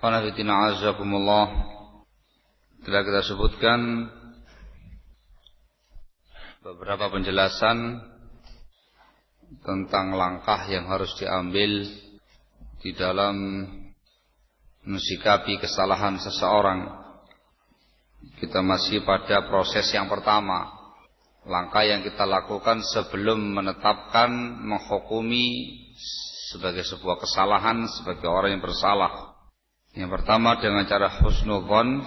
Qanafitina azakumullah. Telah kita sebutkan beberapa penjelasan tentang langkah yang harus diambil di dalam mensikapi kesalahan seseorang. Kita masih pada proses yang pertama, langkah yang kita lakukan sebelum menetapkan, menghukumi sebagai sebuah kesalahan, sebagai orang yang bersalah. Yang pertama dengan cara husnudzon,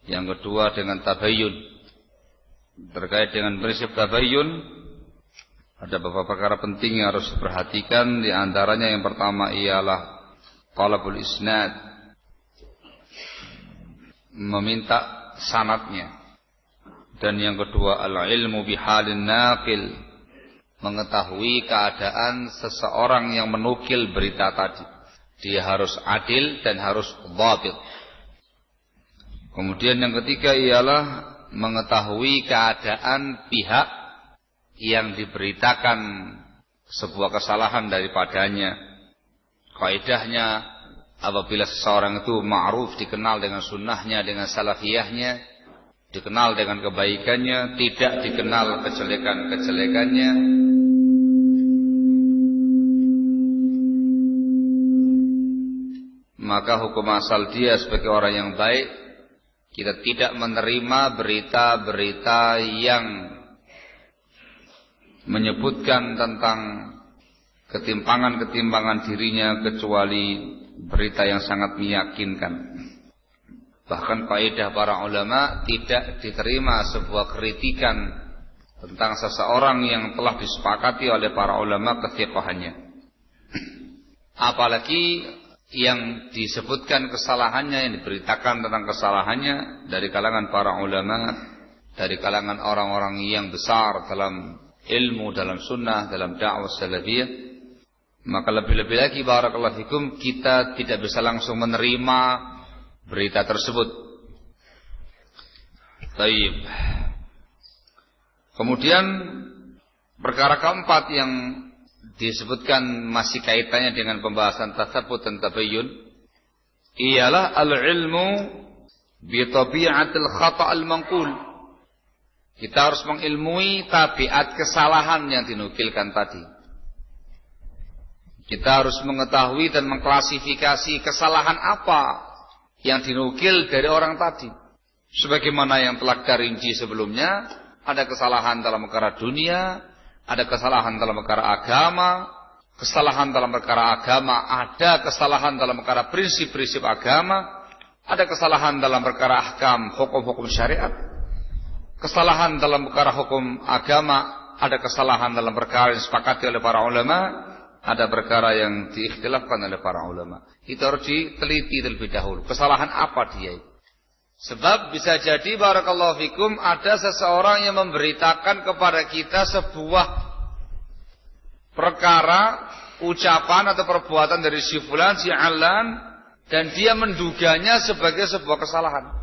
yang kedua dengan tabayyun. Terkait dengan prinsip tabayyun, ada beberapa perkara penting yang harus diperhatikan. Di antaranya yang pertama ialah talabul isnad, meminta sanadnya. Dan yang kedua al-ilmu bihalin naqil, mengetahui keadaan seseorang yang menukil berita tadi. Dia harus adil dan harus dhabit. Kemudian yang ketiga ialah mengetahui keadaan pihak yang diberitakan sebuah kesalahan daripadanya. Kaidahnya, apabila seseorang itu ma'ruf, dikenal dengan sunnahnya, dengan salafiyahnya, dikenal dengan kebaikannya, tidak dikenal kejelekan-kejelekannya, maka hukum asal dia sebagai orang yang baik. Kita tidak menerima berita-berita yang menyebutkan tentang ketimpangan-ketimpangan dirinya kecuali berita yang sangat meyakinkan. Bahkan kaidah para ulama, tidak diterima sebuah kritikan tentang seseorang yang telah disepakati oleh para ulama kethiqahannya. Apalagi yang disebutkan kesalahannya, yang diberitakan tentang kesalahannya dari kalangan para ulama, dari kalangan orang-orang yang besar dalam ilmu, dalam sunnah, dalam dakwah salafiyah, maka lebih-lebih lagi barakallahu fikum, kita tidak bisa langsung menerima berita tersebut. Baik. Kemudian perkara keempat yang disebutkan masih kaitannya dengan pembahasan tasabbut dan tabayyun ialah al-ilmu bi tabi'atil khata' al-manqul. Kita harus mengilmui tabiat kesalahan yang dinukilkan tadi. Kita harus mengetahui dan mengklasifikasi kesalahan apa yang dinukil dari orang tadi. Sebagaimana yang telah kita rinci sebelumnya, ada kesalahan dalam perkara dunia, ada kesalahan dalam perkara agama, kesalahan dalam perkara agama, ada kesalahan dalam perkara prinsip-prinsip agama, ada kesalahan dalam perkara ahkam, hukum-hukum syariat, kesalahan dalam perkara hukum agama, ada kesalahan dalam perkara yang disepakati oleh para ulama, ada perkara yang diikhtilafkan oleh para ulama. Itu harus diteliti terlebih dahulu. Kesalahan apa dia itu? Sebab bisa jadi barakallahu fikum, ada seseorang yang memberitakan kepada kita sebuah perkara, ucapan atau perbuatan dari si fulan, si alan, dan dia menduganya sebagai sebuah kesalahan.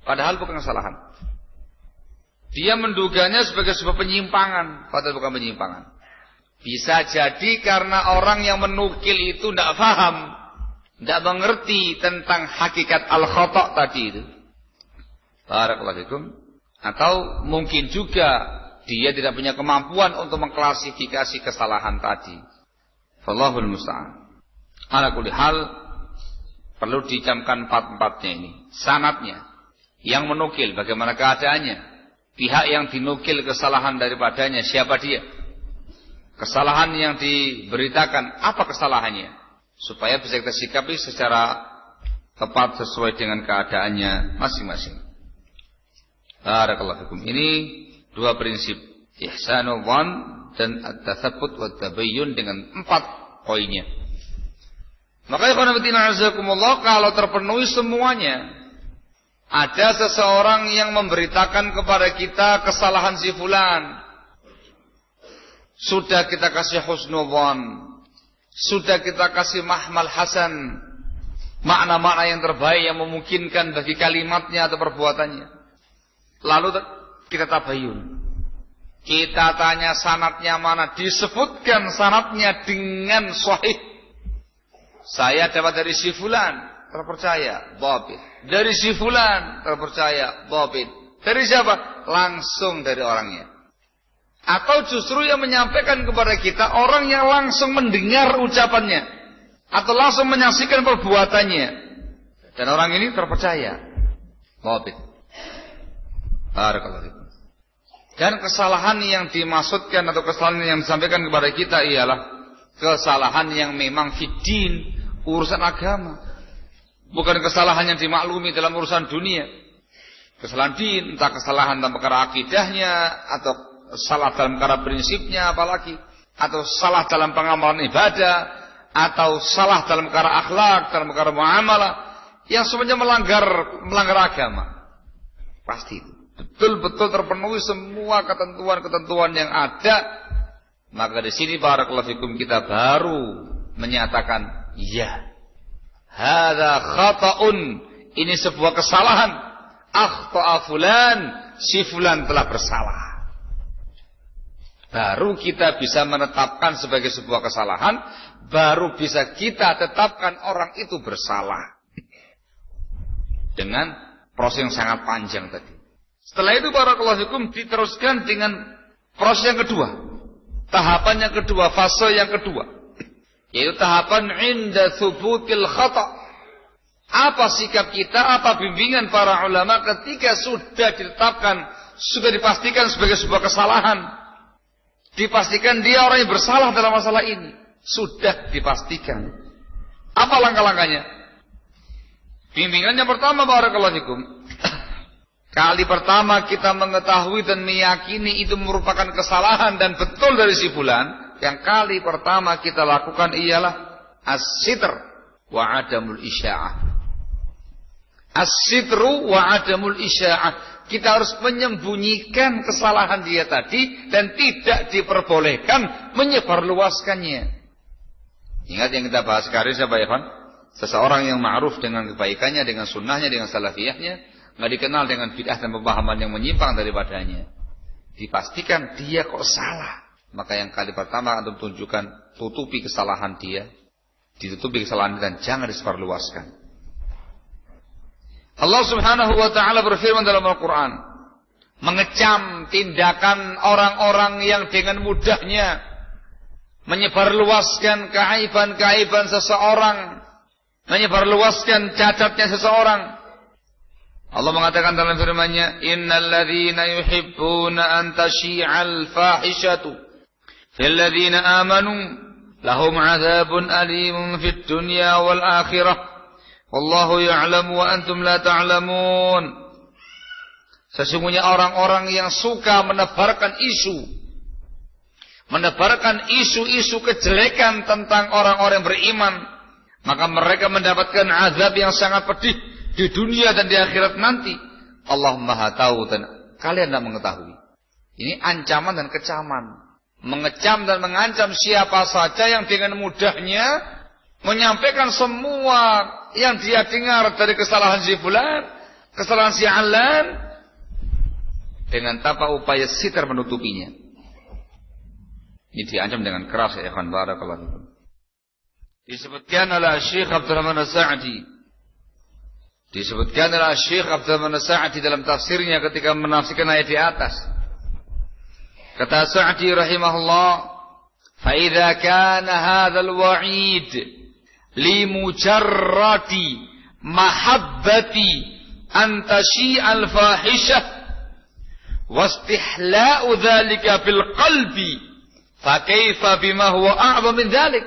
Padahal bukan kesalahan. Dia menduganya sebagai sebuah penyimpangan, padahal bukan penyimpangan. Bisa jadi karena orang yang menukil itu tidak paham, tidak mengerti tentang hakikat al-khata' tadi itu. Barakallahu fikum. Atau mungkin juga dia tidak punya kemampuan untuk mengklasifikasi kesalahan tadi. Wallahul musta'an. Ala kulli hal, perlu dicamkan empat-empatnya ini. Sanadnya, yang menukil bagaimana keadaannya, pihak yang dinukil kesalahan daripadanya, siapa dia, kesalahan yang diberitakan, apa kesalahannya, supaya bisa kita sikapi secara tepat sesuai dengan keadaannya masing-masing. Barakallahu fikum. Ini dua prinsip, ihsanul dhann dan at-tatsabbut wa tabayyun, dengan 4 poinnya. Maka ikhwanatina azakumullah, kalau terpenuhi semuanya, ada seseorang yang memberitakan kepada kita kesalahan si fulan, sudah kita kasih husnul dhann, sudah kita kasih mahmal hasan, makna-makna yang terbaik yang memungkinkan bagi kalimatnya atau perbuatannya. Lalu kita tabayyun, kita tanya sanadnya mana, disebutkan sanadnya dengan sahih. Saya dapat dari si fulan, terpercaya, dhabit. Dari si fulan, terpercaya, dhabit. Dari siapa? Langsung dari orangnya. Atau justru yang menyampaikan kepada kita orang yang langsung mendengar ucapannya atau langsung menyaksikan perbuatannya. Dan orang ini terpercaya, dhabit. Barakallahu fikum. Dan kesalahan yang dimaksudkan atau kesalahan yang disampaikan kepada kita ialah kesalahan yang memang fiddin, urusan agama. Bukan kesalahan yang dimaklumi dalam urusan dunia. Kesalahan din, entah kesalahan dalam perkara akidahnya, atau salah dalam perkara prinsipnya apalagi, atau salah dalam pengamalan ibadah, atau salah dalam perkara akhlak, dalam perkara muamalah, yang semuanya melanggar agama. Pasti itu. Betul-betul terpenuhi semua ketentuan-ketentuan yang ada, maka di sini barakallahu fikum kita baru menyatakan ya, hadza khata'un, ini sebuah kesalahan, akhta'a fulan, si fulan telah bersalah. Baru kita bisa menetapkan sebagai sebuah kesalahan, baru bisa kita tetapkan orang itu bersalah dengan proses yang sangat panjang tadi. Setelah itu barakallahu fikum diteruskan dengan proses yang kedua. Tahapan yang kedua, fase yang kedua. Yaitu tahapan inda thubutil khata'. Apa sikap kita, apa bimbingan para ulama ketika sudah ditetapkan, sudah dipastikan sebagai sebuah kesalahan. Dipastikan dia orang yang bersalah dalam masalah ini. Sudah dipastikan. Apa langkah-langkahnya? Bimbingannya pertama barakallahu fikum. Kali pertama kita mengetahui dan meyakini itu merupakan kesalahan dan betul dari si fulan, yang kali pertama kita lakukan ialah as-sitr wa adamul isya'ah. As-sitru wa adamul isya'ah. Kita harus menyembunyikan kesalahan dia tadi dan tidak diperbolehkan menyebarluaskannya. Ingat yang kita bahas sekarang siapa ya, Pak? Seseorang yang ma'ruf dengan kebaikannya, dengan sunnahnya, dengan salafiyahnya, nggak dikenal dengan bid'ah dan pemahaman yang menyimpang daripadanya. Dipastikan dia kok salah. Maka yang kali pertama antum tunjukkan, tutupi kesalahan dia. Ditutupi kesalahan dia dan jangan disebarluaskan. Allah Subhanahu wa ta'ala berfirman dalam Al-Quran, mengecam tindakan orang-orang yang dengan mudahnya menyebarluaskan keaiban-keaiban seseorang, menyebarluaskan cacatnya seseorang. Allah mengatakan dalam firman-Nya, innal ladzina yuhibbuna an tashi'al fahishatu fil ladzina amanu lahum 'adzabun alimun fid dunya wal akhirah wallahu ya'lamu wa antum la ta'lamun. Sesungguhnya orang-orang yang suka menebarkan isu-isu kejelekan tentang orang-orang beriman, maka mereka mendapatkan azab yang sangat pedih di dunia dan di akhirat nanti. Allah Maha tahu dan kalian tidak mengetahui. Ini ancaman dan kecaman. Mengecam dan mengancam siapa saja yang dengan mudahnya menyampaikan semua yang dia dengar dari kesalahan si fulan, kesalahan si alan, dengan tanpa upaya sitar menutupinya. Ini diancam dengan keras ya ikhwan barakallahu fikum. Disebutkan oleh Syekh Abdurrahman As-Sa'di. Disebutkan oleh Syekh Abdurrahman As-Sa'di dalam tafsirnya ketika menafsirkan ayat di atas. Kata Sa'di rahimahullah, "Fa idza kana hadzal wa'id li mujarradi mahabbati an tashi'al fahishah wa istihla'u dzalika bil qalbi, fa kaifa bima huwa a'zam min dzalik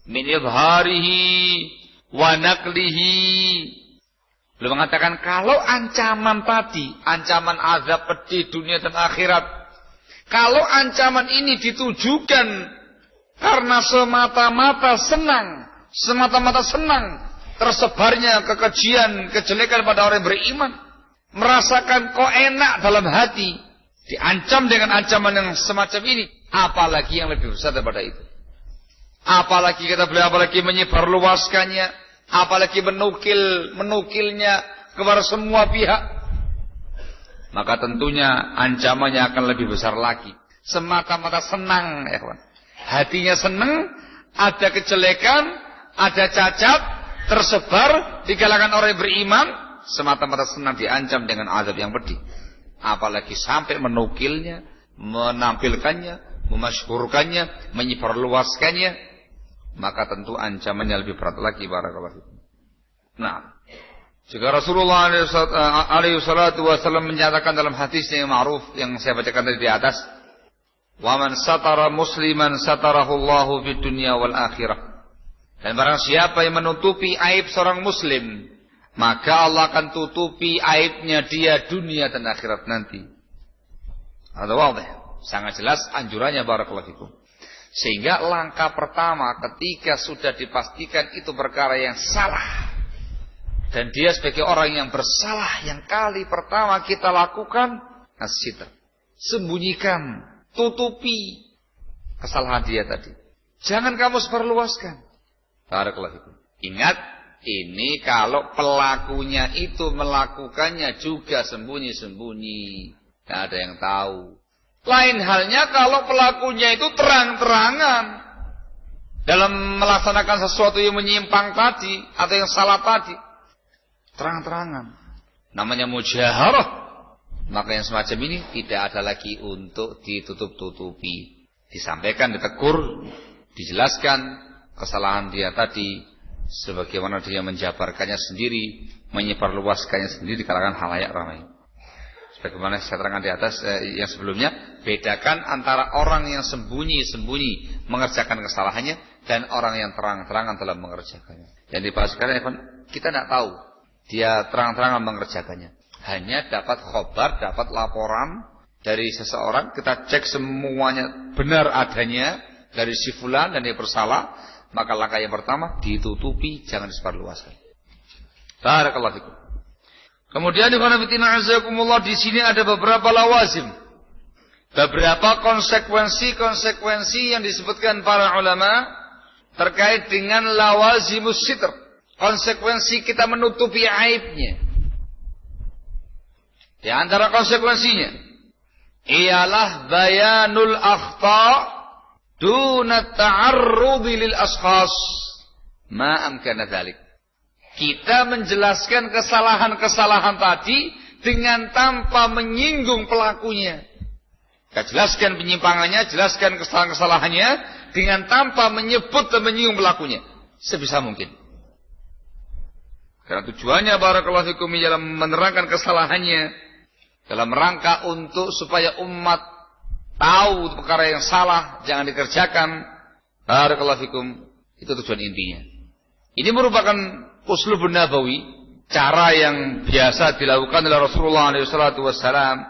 min idharihi wa naqlihi." Beliau mengatakan kalau ancaman tadi, ancaman azab pedih dunia dan akhirat, kalau ancaman ini ditujukan karena semata-mata senang tersebarnya kekejian, kejelekan pada orang yang beriman, merasakan kok enak dalam hati, diancam dengan ancaman yang semacam ini, apalagi yang lebih besar daripada itu. Apalagi apalagi menyebarluaskannya, apalagi menukilnya kepada semua pihak, maka tentunya ancamannya akan lebih besar lagi. Semata-mata senang, ya kawan. Hatinya senang, ada kejelekan, ada cacat, tersebar di kalangan orang yang beriman, semata-mata senang diancam dengan azab yang pedih. Apalagi sampai menukilnya, menampilkannya, memasyhurkannya, menyebarluaskannya, maka tentu ancamannya lebih berat lagi. Barakallahu fikum. Nah, juga Rasulullah alaihi salatu wasallam menyatakan dalam hadisnya yang ma'ruf yang saya bacakan tadi di atas, "Wa man satara musliman satarahu Allahu fid dunya wal akhirah." Dan barang siapa yang menutupi aib seorang muslim, maka Allah akan tutupi aibnya dia dunia dan akhirat nanti. Ada wadah, sangat jelas anjurannya. Barakallahu fikum. Sehingga langkah pertama ketika sudah dipastikan itu perkara yang salah, dan dia sebagai orang yang bersalah, yang kali pertama kita lakukan as-sitr, sembunyikan, tutupi kesalahan dia tadi. Jangan kamu sebarluaskan. Barakallahu fikum. Ingat, ini kalau pelakunya itu melakukannya juga sembunyi-sembunyi, tidak ada yang tahu. Lain halnya kalau pelakunya itu terang-terangan dalam melaksanakan sesuatu yang menyimpang tadi atau yang salah tadi, terang-terangan, namanya mujaharah. Maka yang semacam ini tidak ada lagi untuk ditutup-tutupi, disampaikan, ditegur, dijelaskan kesalahan dia tadi, sebagaimana dia menjabarkannya sendiri, menyebarluaskannya sendiri di kalangan khalayak ramai. Sebagaimana saya terangkan di atas yang sebelumnya, bedakan antara orang yang sembunyi-sembunyi mengerjakan kesalahannya dan orang yang terang-terangan dalam mengerjakannya. Dan dibahas sekarang, kita tidak tahu dia terang-terangan mengerjakannya. Hanya dapat khobar, dapat laporan dari seseorang, kita cek semuanya benar adanya dari si fulan dan dia bersalah, maka langkah yang pertama ditutupi, jangan disebarluaskan. Barakallahu fikum. Kemudian di sini ada beberapa lawazim, beberapa konsekuensi yang disebutkan para ulama terkait dengan lawazimus sitr, konsekuensi kita menutupi aibnya. Di antara konsekuensinya ialah bayanul akhta duna ta'arrudi lil ashkhas ma amkana dzalik. Kita menjelaskan kesalahan-kesalahan tadi dengan tanpa menyinggung pelakunya. Kita jelaskan penyimpangannya, jelaskan kesalahan-kesalahannya dengan tanpa menyebut dan menyinggung pelakunya sebisa mungkin. Karena tujuannya barakallahu fikum dalam menerangkan kesalahannya, dalam rangka untuk supaya umat tahu perkara yang salah jangan dikerjakan. Barakallahu fikum, itu tujuan intinya. Ini merupakan uslubun nabawi, cara yang biasa dilakukan oleh Rasulullah SAW.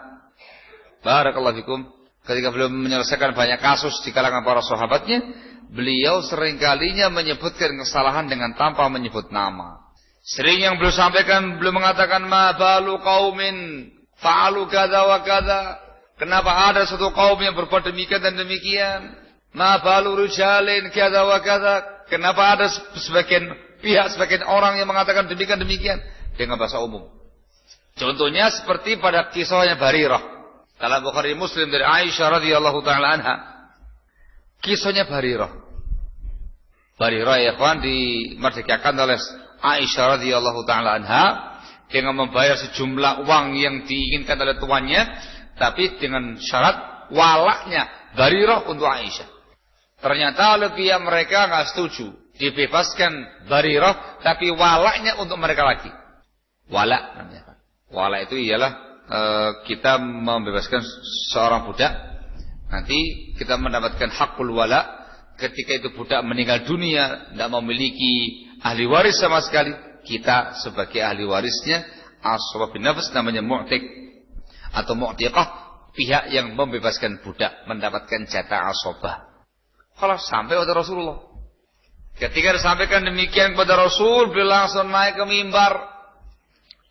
Barakallahu fikum, ketika beliau menyelesaikan banyak kasus di kalangan para sahabatnya, beliau seringkalinya menyebutkan kesalahan dengan tanpa menyebut nama. Sering yang beliau sampaikan, beliau mengatakan, ma balu qaumin fa'alu kadza wa kadza. Kenapa ada satu kaum yang berbuat demikian dan demikian? Ma balu rijalin kadza wa kadza. Kenapa ada sebagian orang yang mengatakan demikian dengan bahasa umum. Contohnya seperti pada kisahnya Barirah dalam Bukhari Muslim dari Aisyah radhiyallahu taala anha. Kisahnya Barirah ya ikhwan, dimerdekakan oleh Aisyah radhiyallahu taala anha dengan membayar sejumlah uang yang diinginkan oleh tuannya, tapi dengan syarat walaknya Barirah untuk Aisyah. Ternyata oleh pihak mereka enggak setuju. Dibebaskan Barirah, tapi walaknya untuk mereka lagi. Walak namanya. Walak itu ialah kita membebaskan seorang budak. Nanti kita mendapatkan hakul walak. Ketika itu budak meninggal dunia, tidak memiliki ahli waris sama sekali, kita sebagai ahli warisnya, as-sabab bin nafs, namanya mu'tiq atau mu'tiqah, pihak yang membebaskan budak mendapatkan jatah asabah. Kalau sampai kepada Rasulullah, ketika disampaikan demikian kepada Rasul, beliau langsung naik ke mimbar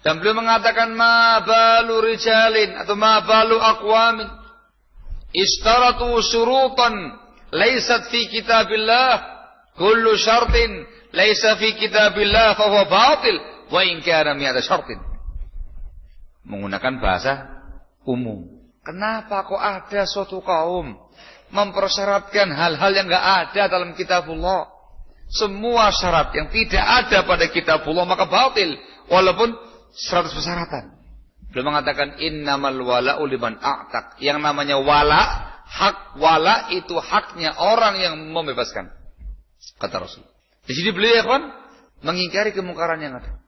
dan beliau mengatakan, ma balu rijalin atau ma balu aqwamin istaratu syurutan laysat fi kitabillah, kullu syartin laysa fi kitabillah fa huwa batil wa in kana mi'ata syartin. Menggunakan bahasa umum. Kenapa kok ada suatu kaum mempersyaratkan hal-hal yang enggak ada dalam kitabullah? semua syarat yang tidak ada pada kitabullah maka batil walaupun 100 persyaratan. Beliau mengatakan innamal wala'u liman a'taq. Yang namanya wala, hak wala itu haknya orang yang membebaskan. Kata Rasul. Di sini beliau kan mengingkari kemungkaran yang ada.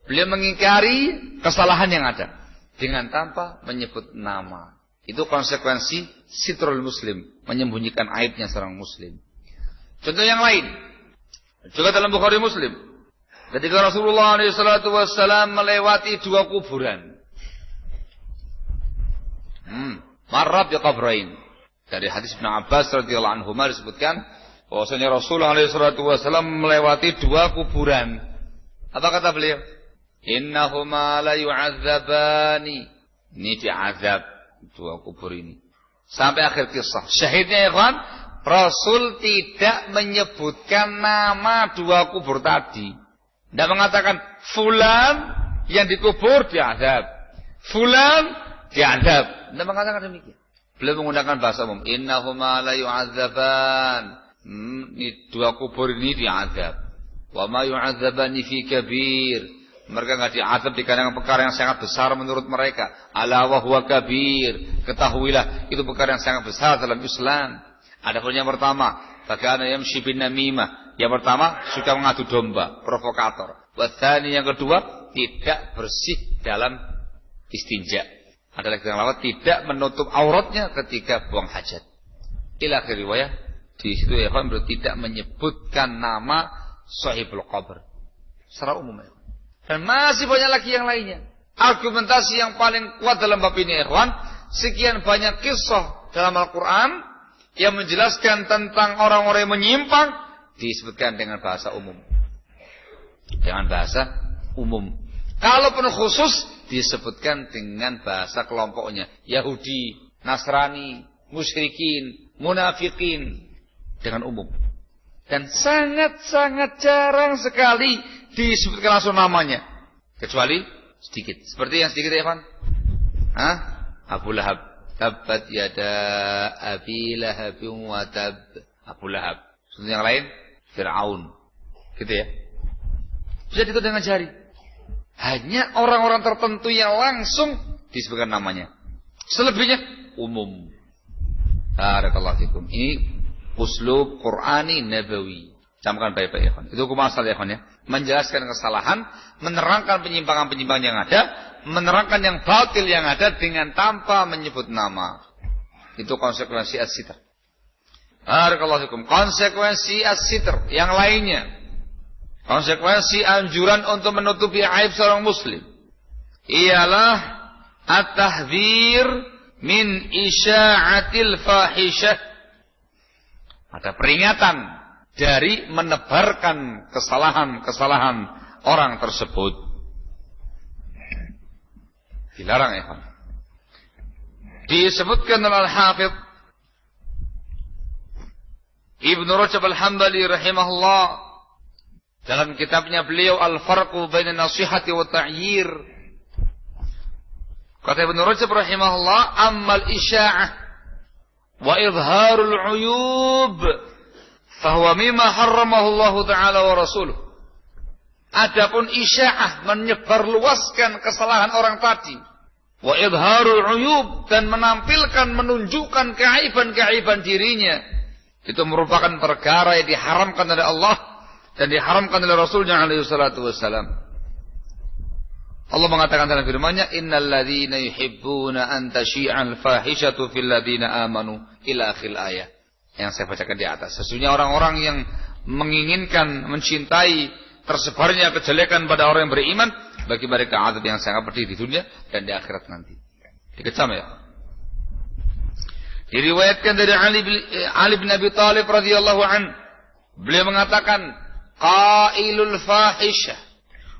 Beliau mengingkari kesalahan yang ada dengan tanpa menyebut nama. Itu konsekuensi sitrul muslim, menyembunyikan aibnya seorang muslim. Contoh yang lain, juga dalam Bukhari Muslim, ketika Rasulullah SAW melewati 2 kuburan. Marra bi qabrain. Dari hadis Ibnu Abbas radhiyallahu anhu disebutkan bahwasanya Rasulullah SAW melewati 2 kuburan. Apa kata beliau? Innahuma la yu'adzabani. Ini diazab 2 kubur ini. Sampai akhir kisah. Syahidnya ya kawan, Rasul tidak menyebutkan nama 2 kubur tadi. Tidak mengatakan fulan yang dikubur diazab, fulan diazab. Tidak mengatakan demikian. Beliau menggunakan bahasa umum. Innahuma la yu'adzaban. Ini 2 kubur ini diazab. Wa ma yu'adzabani fi kabir. Mereka enggak diazab dikarenakan perkara yang sangat besar menurut mereka. Ala wa huwa kabir. Ketahuilah itu perkara yang sangat besar dalam Islam. Adapun yang pertama, bagaimana yamshi bin namimah. Yang pertama suka mengadu domba, provokator. Wa tsani yang kedua tidak bersih dalam istinja. Adalah yang lawat tidak menutup auratnya ketika buang hajat. Ila akhir riwayah di situ ya kan tidak menyebutkan nama sahibul qabr secara umum. Dan masih banyak lagi yang lainnya. Argumentasi yang paling kuat dalam bab ini ikhwan, sekian banyak kisah dalam Al-Qur'an yang menjelaskan tentang orang-orang yang menyimpang disebutkan dengan bahasa umum. Dengan bahasa umum. Kalaupun khusus disebutkan dengan bahasa kelompoknya. Yahudi, Nasrani, musyrikin, munafikin. Dengan umum. Dan sangat-sangat jarang sekali disebutkan langsung namanya. Kecuali sedikit. Seperti yang sedikit ya Pak. Abu Lahab. Tabbat yada Abi Lahabin wa tab. Abu Lahab. Seperti yang lain, Fir'aun. Gitu ya. Bisa dihitung dengan jari. Hanya orang-orang tertentu yang langsung disebutkan namanya. Selebihnya umum. Barakallahu fikum. Ini uslub Qur'ani nabawi. Camkan baik-baik ya. Itu hukum asal ya ya. Menjelaskan kesalahan, menerangkan penyimpangan-penyimpangan yang ada, menerangkan yang batil yang ada dengan tanpa menyebut nama. Itu konsekuensi as-sitr. Barakallahu fikum. Konsekuensi as-sitr yang lainnya. Konsekuensi anjuran untuk menutupi aib seorang muslim ialah at-tahdhir min isya'atil fahishah. Ada peringatan dari menebarkan kesalahan-kesalahan orang tersebut. Dilarang ya. Disebutkan oleh Al-Hafidz Ibnu Rajab Al-Hambali rahimahullah dalam kitabnya beliau Al-Farqu Baina Nasihati wa Ta'yir. Kata Ibnu Rajab rahimahullah, ammal isya'ah wa izharul uyub fahuwa mimma harramahu Allah Ta'ala wa rasuluh. Adapun isya'ah menyebarluaskan kesalahan orang tadi, wa izharul uyub dan menampilkan menunjukkan keaiban-keaiban dirinya, itu merupakan perkara yang diharamkan oleh Allah dan diharamkan oleh Rasulnya alaihi salatu wassalam. Allah mengatakan dalam firman-Nya, innal ladzina yuhibbuna an tashi'al fahishatu fil ladzina amanu ila akhir ayat. Yang saya bacakan di atas. Sesungguhnya orang-orang yang menginginkan, mencintai tersebarnya kejelekan pada orang yang beriman, bagi mereka azab yang sangat pedih di dunia dan di akhirat nanti. Dikecam ya. Diriwayatkan dari Ali bin Abi Thalib radhiyallahu an, beliau mengatakan, qailul fahishah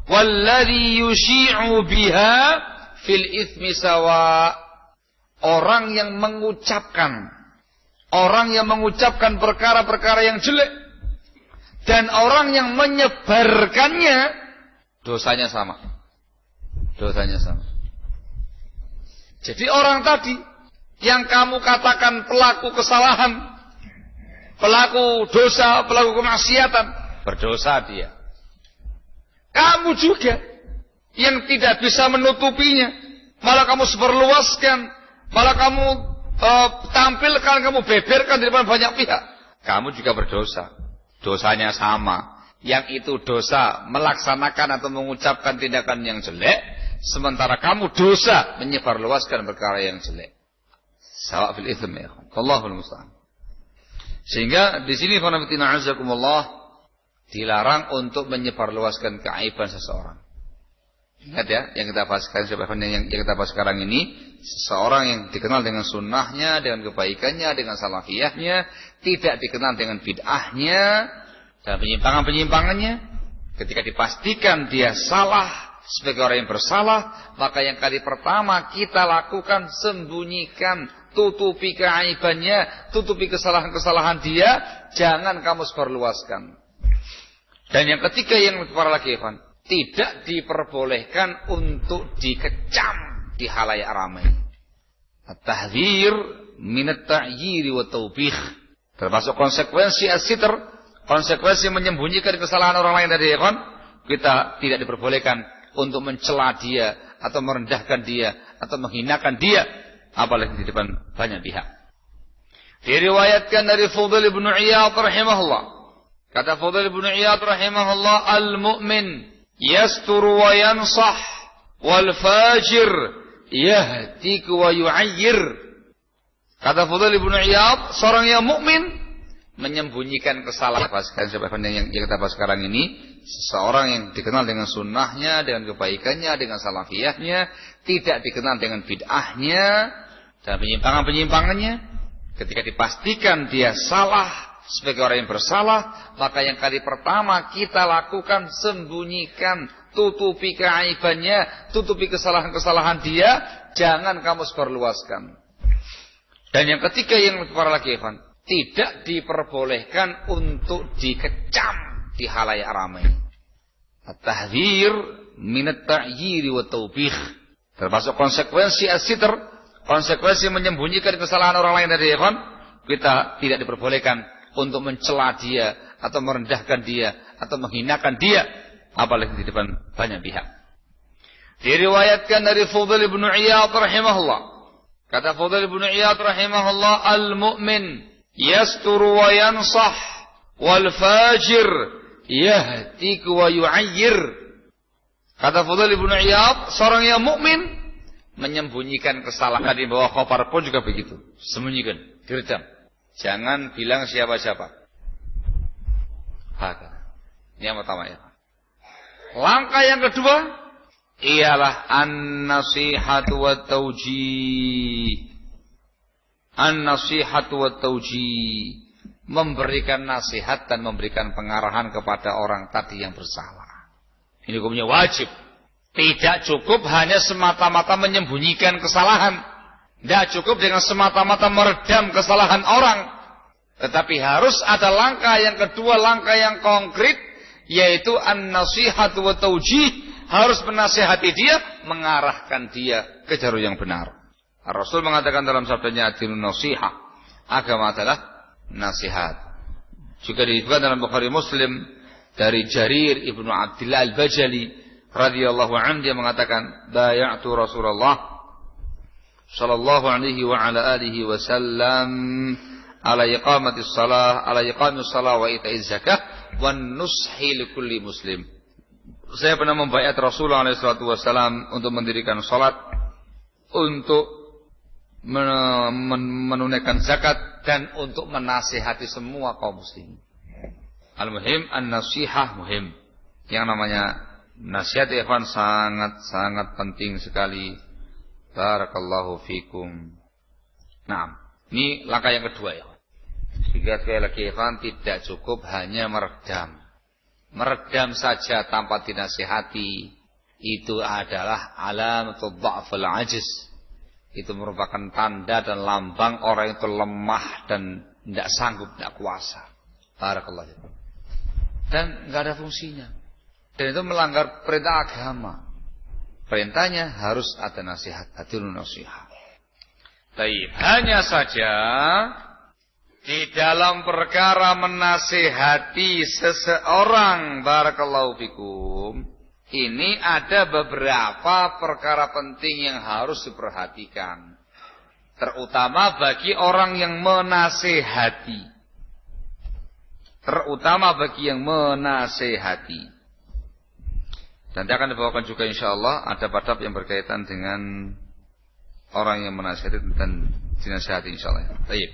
walladhi yushi'u biha fil ithmi sawa. Orang yang mengucapkan perkara-perkara yang jelek dan orang yang menyebarkannya dosanya sama. Jadi orang tadi yang kamu katakan pelaku kesalahan, pelaku dosa, pelaku kemaksiatan, berdosa dia. Kamu juga yang tidak bisa menutupinya, malah kamu sebarluaskan, malah kamu tampilkan, kamu beberkan di depan banyak pihak. Kamu juga berdosa. Dosanya sama. Yang itu dosa melaksanakan atau mengucapkan tindakan yang jelek, sementara kamu dosa menyebarluaskan perkara yang jelek. Sawa fil itsm ya. Allahul musta'an. Sehingga di sini khonafidina azakumullah dilarang untuk menyebarluaskan keaiban seseorang. Ingat ya, yang kita bahas sekarang, yang kita bahas sekarang ini, seseorang yang dikenal dengan sunnahnya, dengan kebaikannya, dengan salafiyahnya, tidak dikenal dengan bid'ahnya dan penyimpangan-penyimpangannya. Ketika dipastikan dia salah sebagai orang yang bersalah, maka yang kali pertama kita lakukan sembunyikan, tutupi keaibannya, tutupi kesalahan-kesalahan dia, jangan kamu sebarluaskan. Dan yang ketiga yang para laki ikhwan, tidak diperbolehkan untuk dikecam di halayak ramai. At-tahdzir min at-ta'yir wa tawbih. Termasuk konsekuensi as-sitr, konsekuensi menyembunyikan kesalahan orang lain tadi, ikhwan. Kita tidak diperbolehkan untuk mencela dia atau merendahkan dia atau menghinakan dia, apalagi di depan banyak pihak. Diriwayatkan dari Fudail bin Iyad rahimahullah. Kata Fudail bin Iyad rahimahullah, al-mu'min yasturu wa yansah wal fajir yahtik wa yu'ayyir. Kata Fudail bin Iyad, seorang yang mukmin menyembunyikan kesalahan. Yang kita bahas sekarang ini, seseorang yang dikenal dengan sunnahnya, dengan kebaikannya, dengan salafiyahnya, tidak dikenal dengan bid'ahnya dan penyimpangan-penyimpangannya. Ketika dipastikan dia salah sebagai orang yang bersalah, maka yang kali pertama kita lakukan sembunyikan, tutupi keaibannya, tutupi kesalahan-kesalahan dia, jangan kamu sebarluaskan. Dan yang ketiga yang para laki ikhwan, tidak diperbolehkan untuk dikecam di halayak ramai. At-tahdzir min at-ta'yir wa tawbih. Termasuk konsekuensi as-sitr, konsekuensi menyembunyikan kesalahan orang lain tadi, ikhwan. Kita tidak diperbolehkan untuk mencela dia atau merendahkan dia atau menghinakan dia, apalagi di depan banyak pihak. Diriwayatkan dari Fudail bin Iyad rahimahullah. Kata Fudail bin Iyad rahimahullah, al-mu'min yasturu wa yansah wal fajir yahtik wa yu'ayyir. Kata Fudail bin Iyad, seorang yang mukmin menyembunyikan kesalahan. Di bawah khopar pun juga begitu, sembunyikan, diredam. Jangan bilang siapa-siapa. Ini yang pertama ya. Langkah yang kedua ialah an-nasihatu wa tawjih. An-nasihatu wa tawjih. Memberikan nasihat dan memberikan pengarahan kepada orang tadi yang bersalah. Ini hukumnya wajib. Tidak cukup hanya semata-mata menyembunyikan kesalahan. Tidak cukup dengan semata-mata meredam kesalahan orang. Tetapi harus ada langkah yang kedua, langkah yang konkret, yaitu an-nasihatu wa tawjih. Harus menasihati dia, mengarahkan dia ke jalur yang benar. Rasul mengatakan dalam sabdanya, adinun nasihah, agama adalah nasihat. Juga disebutkan dalam Bukhari Muslim dari Jarir ibnu Abdillah al-Bajali radhiyallahu anhu, dia mengatakan, bay'atu Rasulullah sallallahu alaihi wa ala alihi wasallam ala iqamatis shalah, ala iqamis shalah wa ita'iz zakah wan nushi likulli muslim. Saya pernah membaiat Rasulullah alaihi salatu wasallam untuk mendirikan salat, untuk menunaikan zakat, dan untuk menasihati semua kaum muslimin. Al-muhim an-nasihah muhim. Yang namanya nasihat ikhwan sangat penting sekali. Barakallahu fikum. Nah, ini langkah yang kedua ya. Sehingga sekali lagi ikhwan, tidak cukup hanya meredam. Meredam saja tanpa dinasihati, itu adalah alamatul dha'ful ajiz. Itu merupakan tanda dan lambang orang itu lemah dan tidak sanggup, tidak kuasa. Barakallahu fikum. Dan enggak ada fungsinya. Dan itu melanggar perintah agama. Perintahnya harus ada nasihat, adilun nasihat. Baik, hanya saja di dalam perkara menasihati seseorang, barakallahu fikum, ini ada beberapa perkara penting yang harus diperhatikan. Terutama bagi orang yang menasihati. Terutama bagi yang menasihati. Nanti akan dibawakan juga insyaallah ada bab yang berkaitan dengan orang yang menasihati dan dinasihati insyaallah. Baik.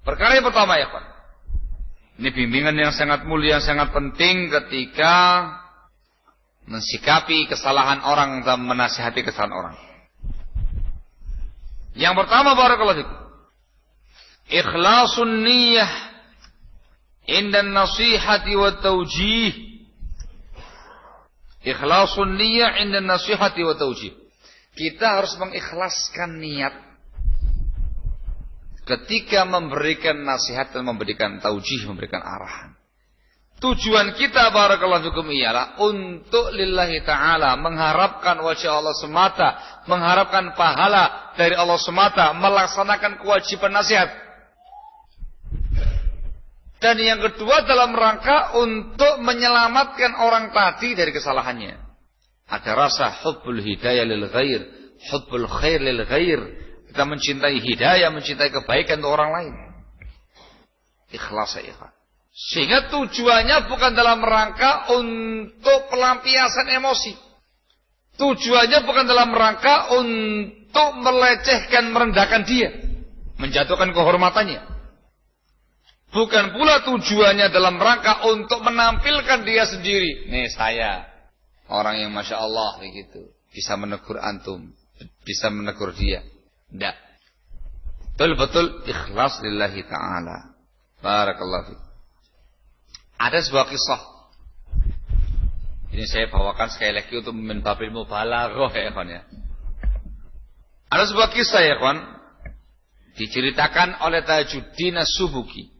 Perkara yang pertama ya Pak. Ini bimbingan yang sangat mulia, yang sangat penting ketika mensikapi kesalahan orang dan menasihati kesalahan orang. Yang pertama barakallahu fikum. Ikhlasun niyyah inda nasihati wa tawjih. Ikhlasun niyyah inda nasihati wa tawjih. Kita harus mengikhlaskan niat ketika memberikan nasihat dan memberikan taujih, memberikan arahan. Tujuan kita barakallahu fikum ialah untuk lillahi ta'ala, mengharapkan wajah Allah semata, mengharapkan pahala dari Allah semata, melaksanakan kewajiban nasihat. Dan yang kedua dalam rangka untuk menyelamatkan orang tadi dari kesalahannya. Ada rasa hubbul hidayah lil ghair, hubbul khair lil ghair. Kita mencintai hidayah, mencintai kebaikan untuk orang lain. Ikhlas ya ikhlas. Sehingga tujuannya bukan dalam rangka untuk pelampiasan emosi. Tujuannya bukan dalam rangka untuk melecehkan, merendahkan dia, menjatuhkan kehormatannya. Bukan pula tujuannya dalam rangka untuk menampilkan dia sendiri. Nih saya, orang yang Masya Allah begitu, bisa menegur antum, bisa menegur dia. Tidak. Betul-betul ikhlas lillahi ta'ala. Barakallahu fiik. Ada sebuah kisah. Ini saya bawakan sekali lagi untuk min babil mubalaghah ya kawan ya. Ada sebuah kisah ya kawan, diceritakan oleh Tajuddin As-Subuki.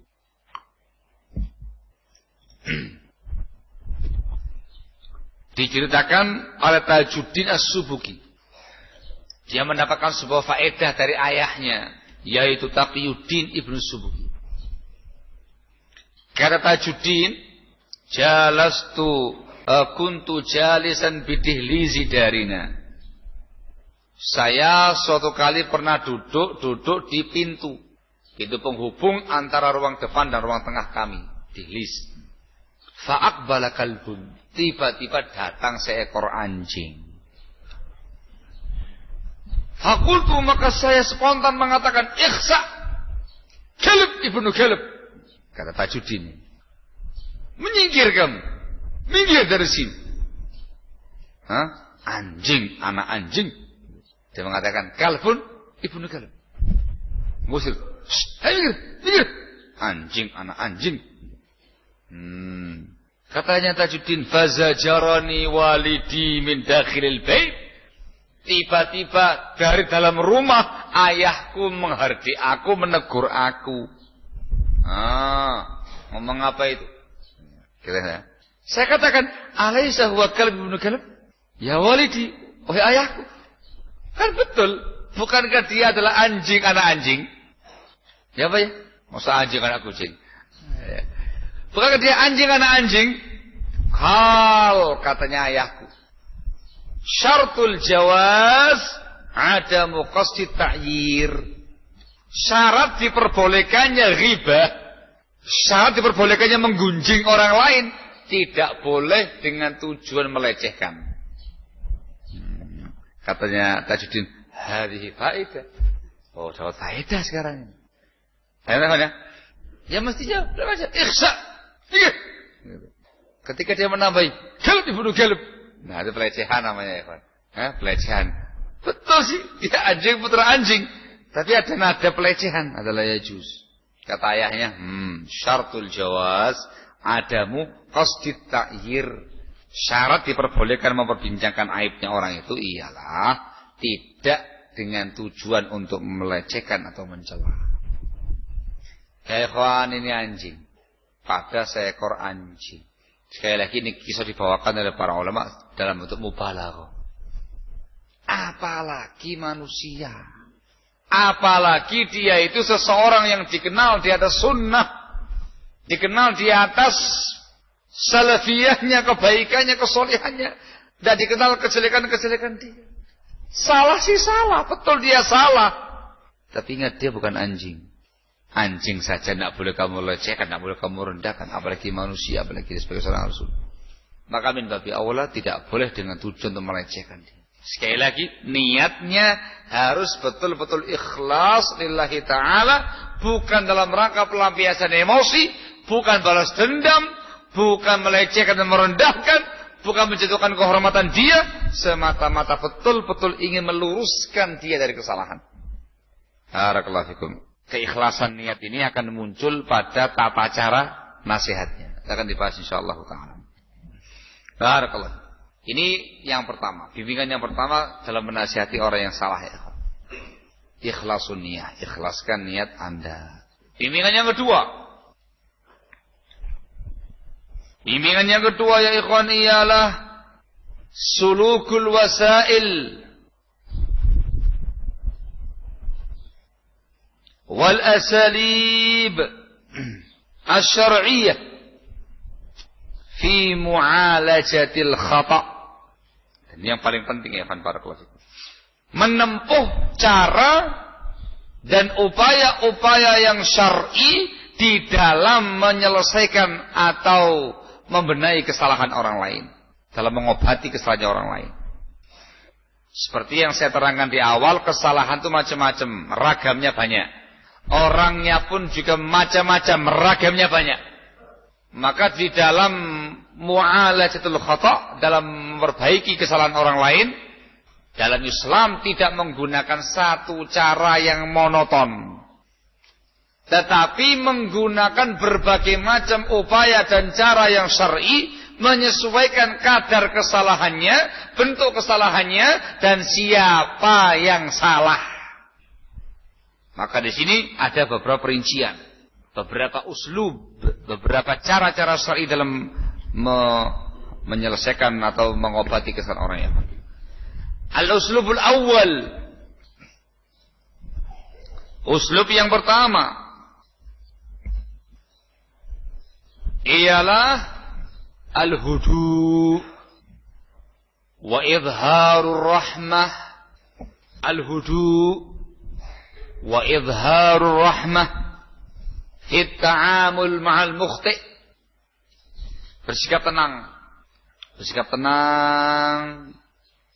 Diceritakan oleh Tajuddin As-Subuki. Dia mendapatkan sebuah faedah dari ayahnya, yaitu Taqiyuddin Ibnu Subuki. Kata Tajuddin, kuntu jalisan bidihlizi darina. Saya suatu kali pernah duduk di pintu penghubung antara ruang depan dan ruang tengah kami, dihliz. Fa'aqbala kalbun, tiba-tiba datang seekor anjing. Fakultu, maka saya spontan mengatakan, ikhsa, kalb ibnu kalb. Kata Tajuddin, menyingkir kamu, minggir dari sini. Anjing, anak anjing. Dia mengatakan, kalbun ibnu kalb. Ngusir, minggir, minggir. Anjing, anak anjing. Katanya Tajuddin, fazajarani walidi min dakhilil bait. Tiba-tiba dari dalam rumah ayahku menghardik aku, menegur aku. Ngomong apa itu? Kira-kira. Saya katakan, alaisa huwa kalb ibnu kalb? Ya walidi, wahai ayahku. Kan betul, bukankah dia adalah anjing anak anjing? Ya apa ya? Masa anjing anak kucing? Bukankah dia anjing anak anjing? Hal, katanya ayahku. Syartul jawaz adamu qasdi ta'yir. Syarat diperbolehkannya ghibah, syarat diperbolehkannya menggunjing orang lain, tidak boleh dengan tujuan melecehkan. Katanya Tajuddin, hadhihi faedah. Oh, dapat faedah sekarang ini. Faedah. Ya mestinya berapa aja? Ikhsa. Ketika dia menambahi, kalb ibnu kalb. Nah, itu pelecehan namanya ya, Pak. Pelecehan. Betul sih, dia anjing putra anjing. Tapi ada nada pelecehan, adalah yajuz. Kata ayahnya, syartul jawaz adamu qasdit ta'yir. Syarat diperbolehkan memperbincangkan aibnya orang itu ialah tidak dengan tujuan untuk melecehkan atau mencela. Ya ikhwan, ini anjing. Pada seekor anjing. Sekali lagi ini kisah dibawakan oleh para ulama dalam bentuk mubalaghah. Apalagi manusia. Apalagi dia itu seseorang yang dikenal di atas sunnah, dikenal di atas salafiyahnya, kebaikannya, kesolehannya, dan dikenal kejelekan-kejelekan dia. Salah sih salah, betul dia salah. Tapi ingat dia bukan anjing. Anjing saja tidak boleh kamu lecehkan, tidak boleh kamu rendahkan, apalagi manusia, apalagi sebagai seorang rasul. Maka min babi aula tidak boleh dengan tujuan untuk melecehkan dia. Sekali lagi, niatnya harus betul-betul ikhlas lillahi ta'ala, bukan dalam rangka pelampiasan emosi, bukan balas dendam, bukan melecehkan dan merendahkan, bukan menjatuhkan kehormatan dia, semata-mata betul-betul ingin meluruskan dia dari kesalahan. Barakallahu fikum. Keikhlasan niat ini akan muncul pada tata cara nasihatnya. Akan dibahas insyaallah ta'ala. Barakallahu. Ini yang pertama. Bimbingan yang pertama dalam menasihati orang yang salah. Ya. Ikhlasun niyah. Ikhlaskan niat Anda. Bimbingan yang kedua. Bimbingan yang kedua ya ikhwan ialah sulukul wasail wal asalib asy-syar'iyyah fi mu'alajatil khata'. Ini yang paling penting ya ikhwan barakallahu fikum. Menempuh cara dan upaya-upaya yang syar'i di dalam menyelesaikan atau membenahi kesalahan orang lain, dalam mengobati kesalahan orang lain. Seperti yang saya terangkan di awal, kesalahan itu macam-macam, ragamnya banyak. Orangnya pun juga macam-macam, ragamnya banyak. Maka di dalam mu'alajatul khata', dalam memperbaiki kesalahan orang lain, dalam Islam tidak menggunakan satu cara yang monoton, tetapi menggunakan berbagai macam upaya dan cara yang syar'i, menyesuaikan kadar kesalahannya, bentuk kesalahannya, dan siapa yang salah. Maka di sini ada beberapa perincian, beberapa uslub, beberapa cara-cara syar'i dalam menyelesaikan atau mengobati kesalahan orang yang. Al-uslubul awal, uslub yang pertama ialah al-hudu wa idharur rahmah. Al-hudu wa idharur rahmah fi ta'amul ma'al mukhti'. Bersikap tenang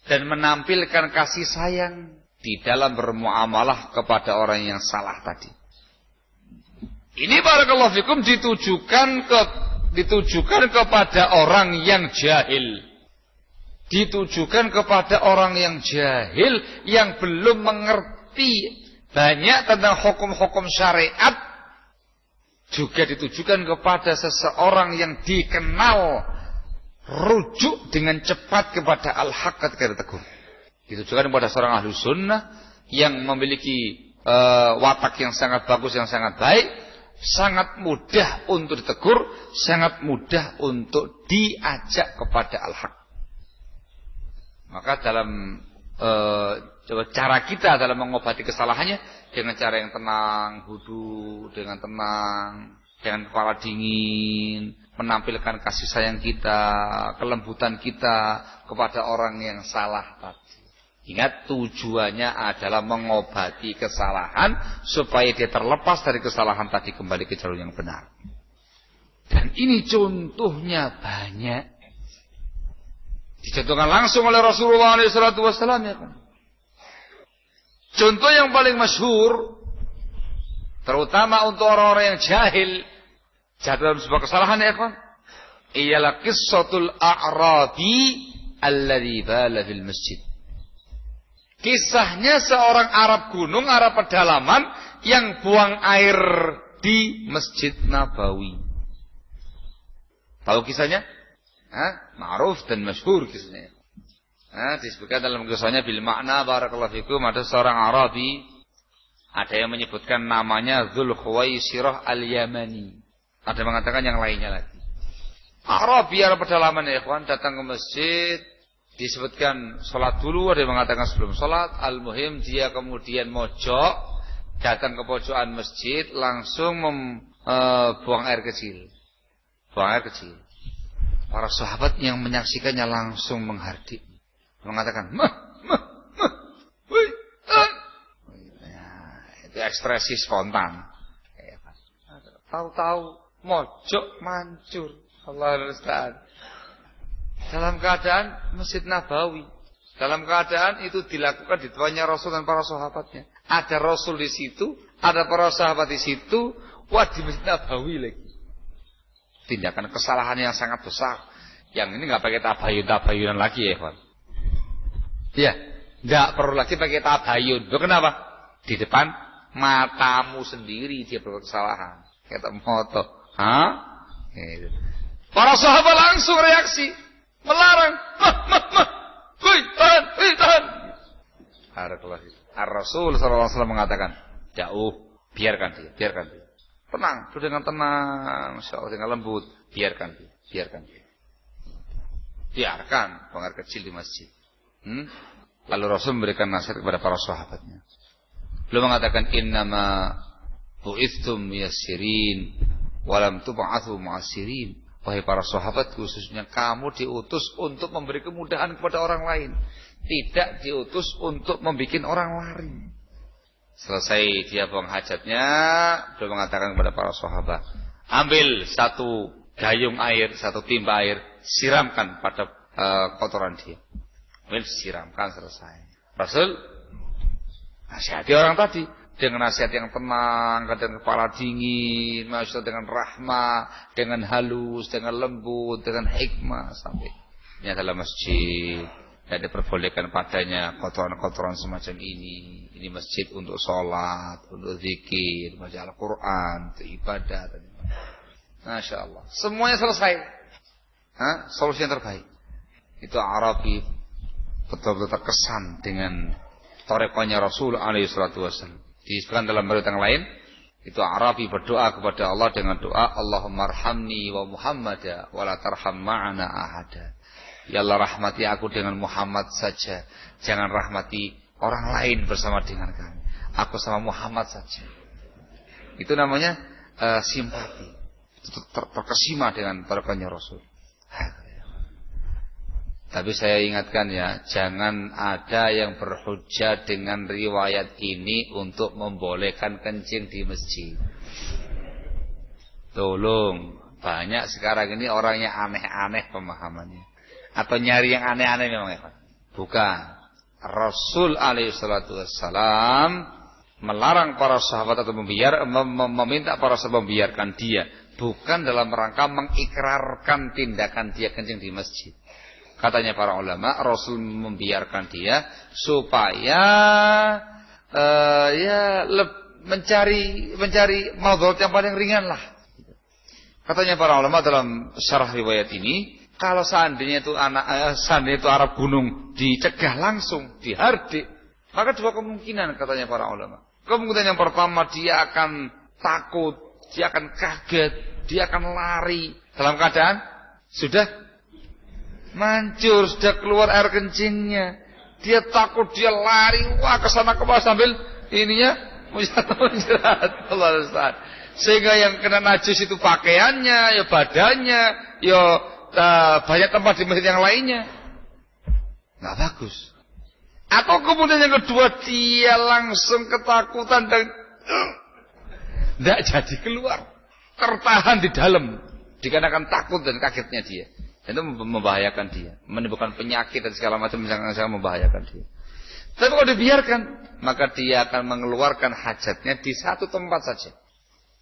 dan menampilkan kasih sayang di dalam bermuamalah kepada orang yang salah tadi. Ini barakallahu fikum ditujukan kepada orang yang jahil. Ditujukan kepada orang yang jahil, yang belum mengerti banyak tentang hukum-hukum syariat. Juga ditujukan kepada seseorang yang dikenal rujuk dengan cepat kepada al-haq ketika ditegur. Ditujukan kepada seorang ahlu sunnah yang memiliki watak yang sangat bagus, yang sangat baik, sangat mudah untuk ditegur, sangat mudah untuk diajak kepada al-haq. Maka dalam cara kita dalam mengobati kesalahannya dengan cara yang tenang, hudu, dengan tenang, dengan kepala dingin, menampilkan kasih sayang kita, kelembutan kita kepada orang yang salah tadi. Ingat, tujuannya adalah mengobati kesalahan supaya dia terlepas dari kesalahan tadi, kembali ke jalur yang benar. Dan ini contohnya banyak. Dicontohkan langsung oleh Rasulullah SAW. Ya kan? Contoh yang paling masyhur, terutama untuk orang-orang yang jahil dalam sebuah kesalahan, ya kan? Ialah qissatul a'rabi alladzi bala fil masjid. Kisahnya seorang Arab gunung, Arab pedalaman yang buang air di Masjid Nabawi. Tahu kisahnya? Ma'ruf dan masyhur kisahnya. Disebutkan dalam kisahnya bil makna barakallahu fikum, ada seorang Arabi, ada yang menyebutkan namanya Dzul Khuwaisirah Al-Yamani. Ada mengatakan yang lainnya lagi. Arabi, Arab pedalaman ya ikhwan, datang ke masjid, disebutkan sholat dulu, ada yang mengatakan sebelum sholat. Al-muhim dia kemudian mojok, datang ke pojokan masjid, langsung buang air kecil. Buang air kecil. Para sahabat yang menyaksikannya langsung menghardik, mengatakan, wih, itu ekspresi spontan. Tahu-tahu mojok mancur. Allah Ustaz. Dalam keadaan Masjid Nabawi, dalam keadaan itu dilakukan di depannya Rasul dan para sahabatnya. Ada Rasul di situ, ada para sahabat di situ, di Masjid Nabawi lagi. Tindakan kesalahan yang sangat besar. Yang ini nggak pakai tabayun-tabayunan lagi ya, Pak. Iya, nggak perlu lagi pakai tabayun. Loh, kenapa? Di depan matamu sendiri dia berbuat kesalahan. Kata moto, gitu. Para sahabat langsung reaksi, melarang, tahan. Ar-Rasul SAW mengatakan, jauh, biarkan dia. Tenang, itu dengan tenang, Masya Allah, dengan lembut, biarkan dia. Biarkan buang air kecil di masjid. Lalu Rasul memberikan nasihat kepada para sahabatnya. Beliau mengatakan, innama bu'ithtum yassirin walam tub'athu mu'assirin. Wahai para sahabat, khususnya kamu diutus untuk memberi kemudahan kepada orang lain, tidak diutus untuk membuat orang lari. Selesai dia buang hajatnya, beliau mengatakan kepada para sahabat, ambil satu gayung air, satu timba air, siramkan pada kotoran dia. Ambil, siramkan, selesai. Rasul nasihati orang tadi dengan nasihat yang tenang, dengan kepala dingin, maksudnya dengan rahmah, dengan halus, dengan lembut, dengan hikmah, sampai ini adalah masjid, tidak diperbolehkan padanya kotoran-kotoran semacam ini. Ini masjid untuk sholat, untuk zikir, baca Al-Quran, untuk ibadah. Masya Allah, semuanya selesai. Solusi yang terbaik. Itu Arabi betul-betul terkesan dengan tarekohnya Rasul SAW. Disebutkan dalam riwayat yang lain, itu Arabi berdoa kepada Allah dengan doa, Allahumma arhamni wa Muhammada wa la tarham ma'ana ahada. Ya Allah, rahmati aku dengan Muhammad saja, jangan rahmati orang lain bersama dengan kami. Aku sama Muhammad saja. Itu namanya simpati. Itu terkesima dengan tarekohnya Rasul. Tapi saya ingatkan ya, jangan ada yang berhujjah dengan riwayat ini untuk membolehkan kencing di masjid. Tolong, banyak sekarang ini orang yang aneh-aneh pemahamannya. Atau nyari yang aneh-aneh memang ya. Bukan. Rasul alaihissalam melarang para sahabat atau meminta para sahabat membiarkan dia. Bukan dalam rangka mengikrarkan tindakan dia kencing di masjid. Katanya para ulama, Rasul membiarkan dia supaya mencari madarat yang paling ringan lah. Katanya para ulama dalam syarah riwayat ini, kalau seandainya itu Arab gunung dicegah langsung, dihardik, maka dua kemungkinan katanya para ulama. Kemungkinan yang pertama, dia akan takut, dia akan kaget, dia akan lari dalam keadaan sudah mancur, sudah keluar air kencingnya. Dia takut, dia lari, ke sana kemari sambil ininya menjerat. Allah Ustaz. Sehingga yang kena najis itu pakaiannya, ya badannya, ya banyak tempat di masjid yang lainnya. Nggak bagus. Atau kemudian yang kedua, dia langsung ketakutan dan tidak jadi keluar, tertahan di dalam dikarenakan takut dan kagetnya dia. Itu membahayakan dia, menimbulkan penyakit dan segala macam yang sangat membahayakan dia. Tapi kalau dibiarkan, maka dia akan mengeluarkan hajatnya di satu tempat saja.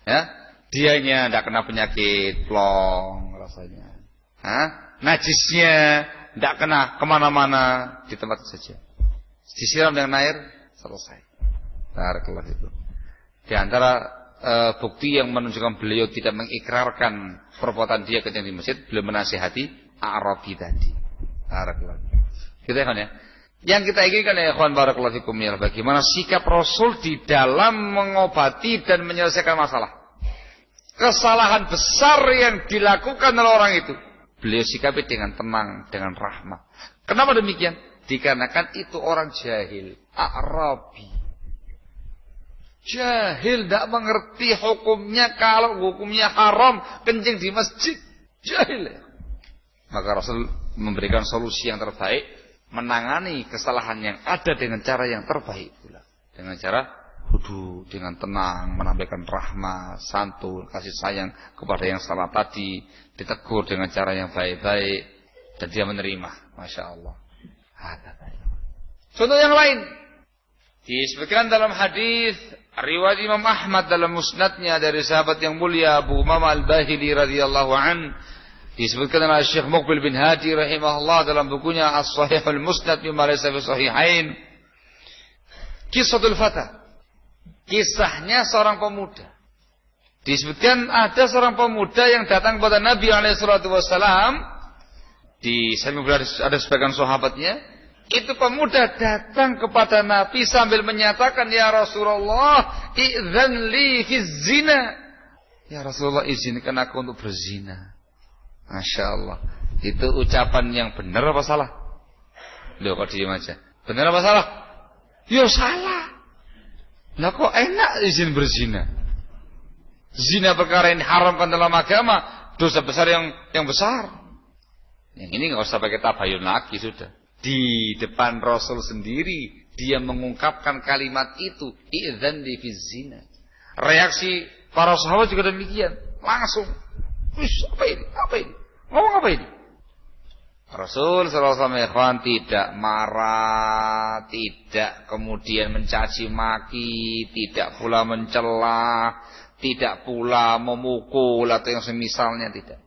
Ya, dianya tidak kena penyakit plong rasanya. Najisnya tidak kena kemana-mana, di tempat saja. Disiram dengan air, selesai. Barakallahu itu. Di antara bukti yang menunjukkan beliau tidak mengikrarkan perbuatan dia kencing di masjid, beliau menasihati Arabi tadi. Barakallahu. Gitu ya kan ya. Yang kita inginkan ya ikhwan barakallahu fikum ya, bagaimana sikap Rasul di dalam mengobati dan menyelesaikan masalah. Kesalahan besar yang dilakukan oleh orang itu, beliau sikapi dengan tenang, dengan rahmat. Kenapa demikian? Dikarenakan itu orang jahil, A'rabi. Jahil, tidak mengerti hukumnya. Kalau hukumnya haram, kencing di masjid. Jahil. Maka Rasul memberikan solusi yang terbaik, menangani kesalahan yang ada dengan cara yang terbaik pula. Dengan cara duduk dengan tenang, menampilkan rahmat, santun, kasih sayang kepada yang salah tadi, ditegur dengan cara yang baik-baik, dan dia menerima. Masya Allah. Contoh yang lain disebutkan dalam hadis riwayat Imam Ahmad dalam musnadnya dari sahabat yang mulia Abu Umamah Al-Bahili radhiyallahu an, disebutkan oleh Syekh Muqbil bin Hadi rahimahullah dalam bukunya As-Sahihul Musnad mimma laysa fi Sahihain. Kisahul Fata, kisahnya seorang pemuda. Disebutkan ada seorang pemuda yang datang kepada Nabi SAW. Di samping ada sebagian sahabatnya. Itu pemuda datang kepada Nabi sambil menyatakan, ya Rasulullah, idzan li fi zina. Ya Rasulullah, izinkan aku untuk berzina. Masya Allah. Itu ucapan yang benar apa salah? Loh, kok diam aja. Benar apa salah? Ya salah. Lah kok enak izin berzina? Zina perkara yang diharamkan dalam agama, dosa besar yang besar. Yang ini nggak usah pakai tabayun lagi sudah. Di depan Rasul sendiri dia mengungkapkan kalimat itu, idzan li fi zina. Reaksi para sahabat juga demikian, langsung, "Wis, apa ini? Apa ini? Ngomong apa ini?" Rasul sallallahu alaihi wasallam tidak marah, tidak kemudian mencaci maki, tidak pula mencela, tidak pula memukul atau yang semisalnya, tidak.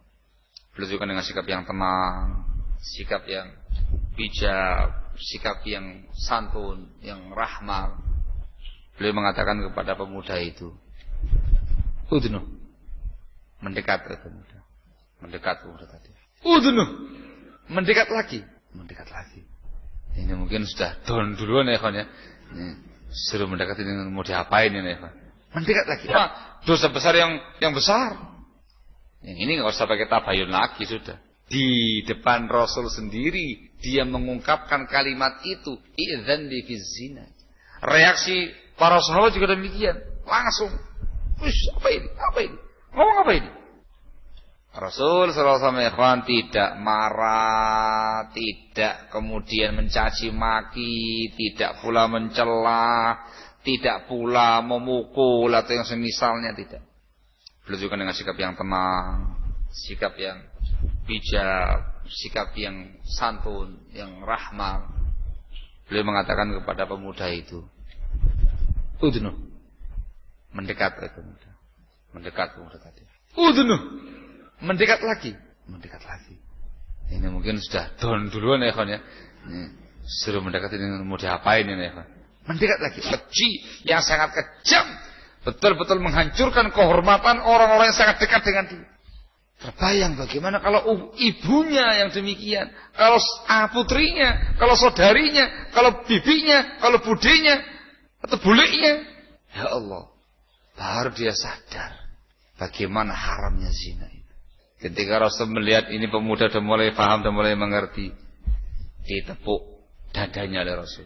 Beliau juga dengan sikap yang tenang, sikap yang bijak, sikap yang santun, yang rahmat. Beliau mengatakan kepada pemuda itu, "Udnu." Mendekat ke pemuda. Mendekat pemuda tadi. "Udnu." Mendekat lagi. Mendekat lagi. Ini mungkin sudah down duluan ya, kawan ya. Ini suruh mendekat ini mau diapain ini, kawan. Mendekat lagi. Dosa besar yang besar. Yang ini enggak usah pakai tabayun lagi sudah. Di depan Rasul sendiri dia mengungkapkan kalimat itu, idzan li fi zina. Reaksi para sahabat juga demikian, langsung, "Wis, apa ini? Apa ini? Ngomong apa ini?" Rasul sallallahu alaihi wasallam tidak marah, tidak kemudian mencaci maki, tidak pula mencela, tidak pula memukul atau yang semisalnya, tidak. Beliau juga dengan sikap yang tenang, sikap yang bijak, sikap yang santun, yang rahmat. Beliau mengatakan kepada pemuda itu, "Udnu." Mendekat ke pemuda. Mendekat pemuda tadi. "Udnu." Mendekat lagi. Mendekat lagi. Ini mungkin sudah down duluan ya, kawan ya. Ini suruh mendekat ini mau diapain ini ya, kawan. Mendekat lagi. Keji yang sangat kejam. Betul-betul menghancurkan kehormatan orang-orang yang sangat dekat dengan dia. Terbayang bagaimana kalau ibunya yang demikian, kalau putrinya, kalau saudarinya, kalau bibinya, kalau budenya, atau bulenya. Ya Allah, baru dia sadar bagaimana haramnya zina itu. Ketika Rasul melihat ini pemuda sudah mulai paham, sudah mulai mengerti, ditepuk dadanya oleh Rasul.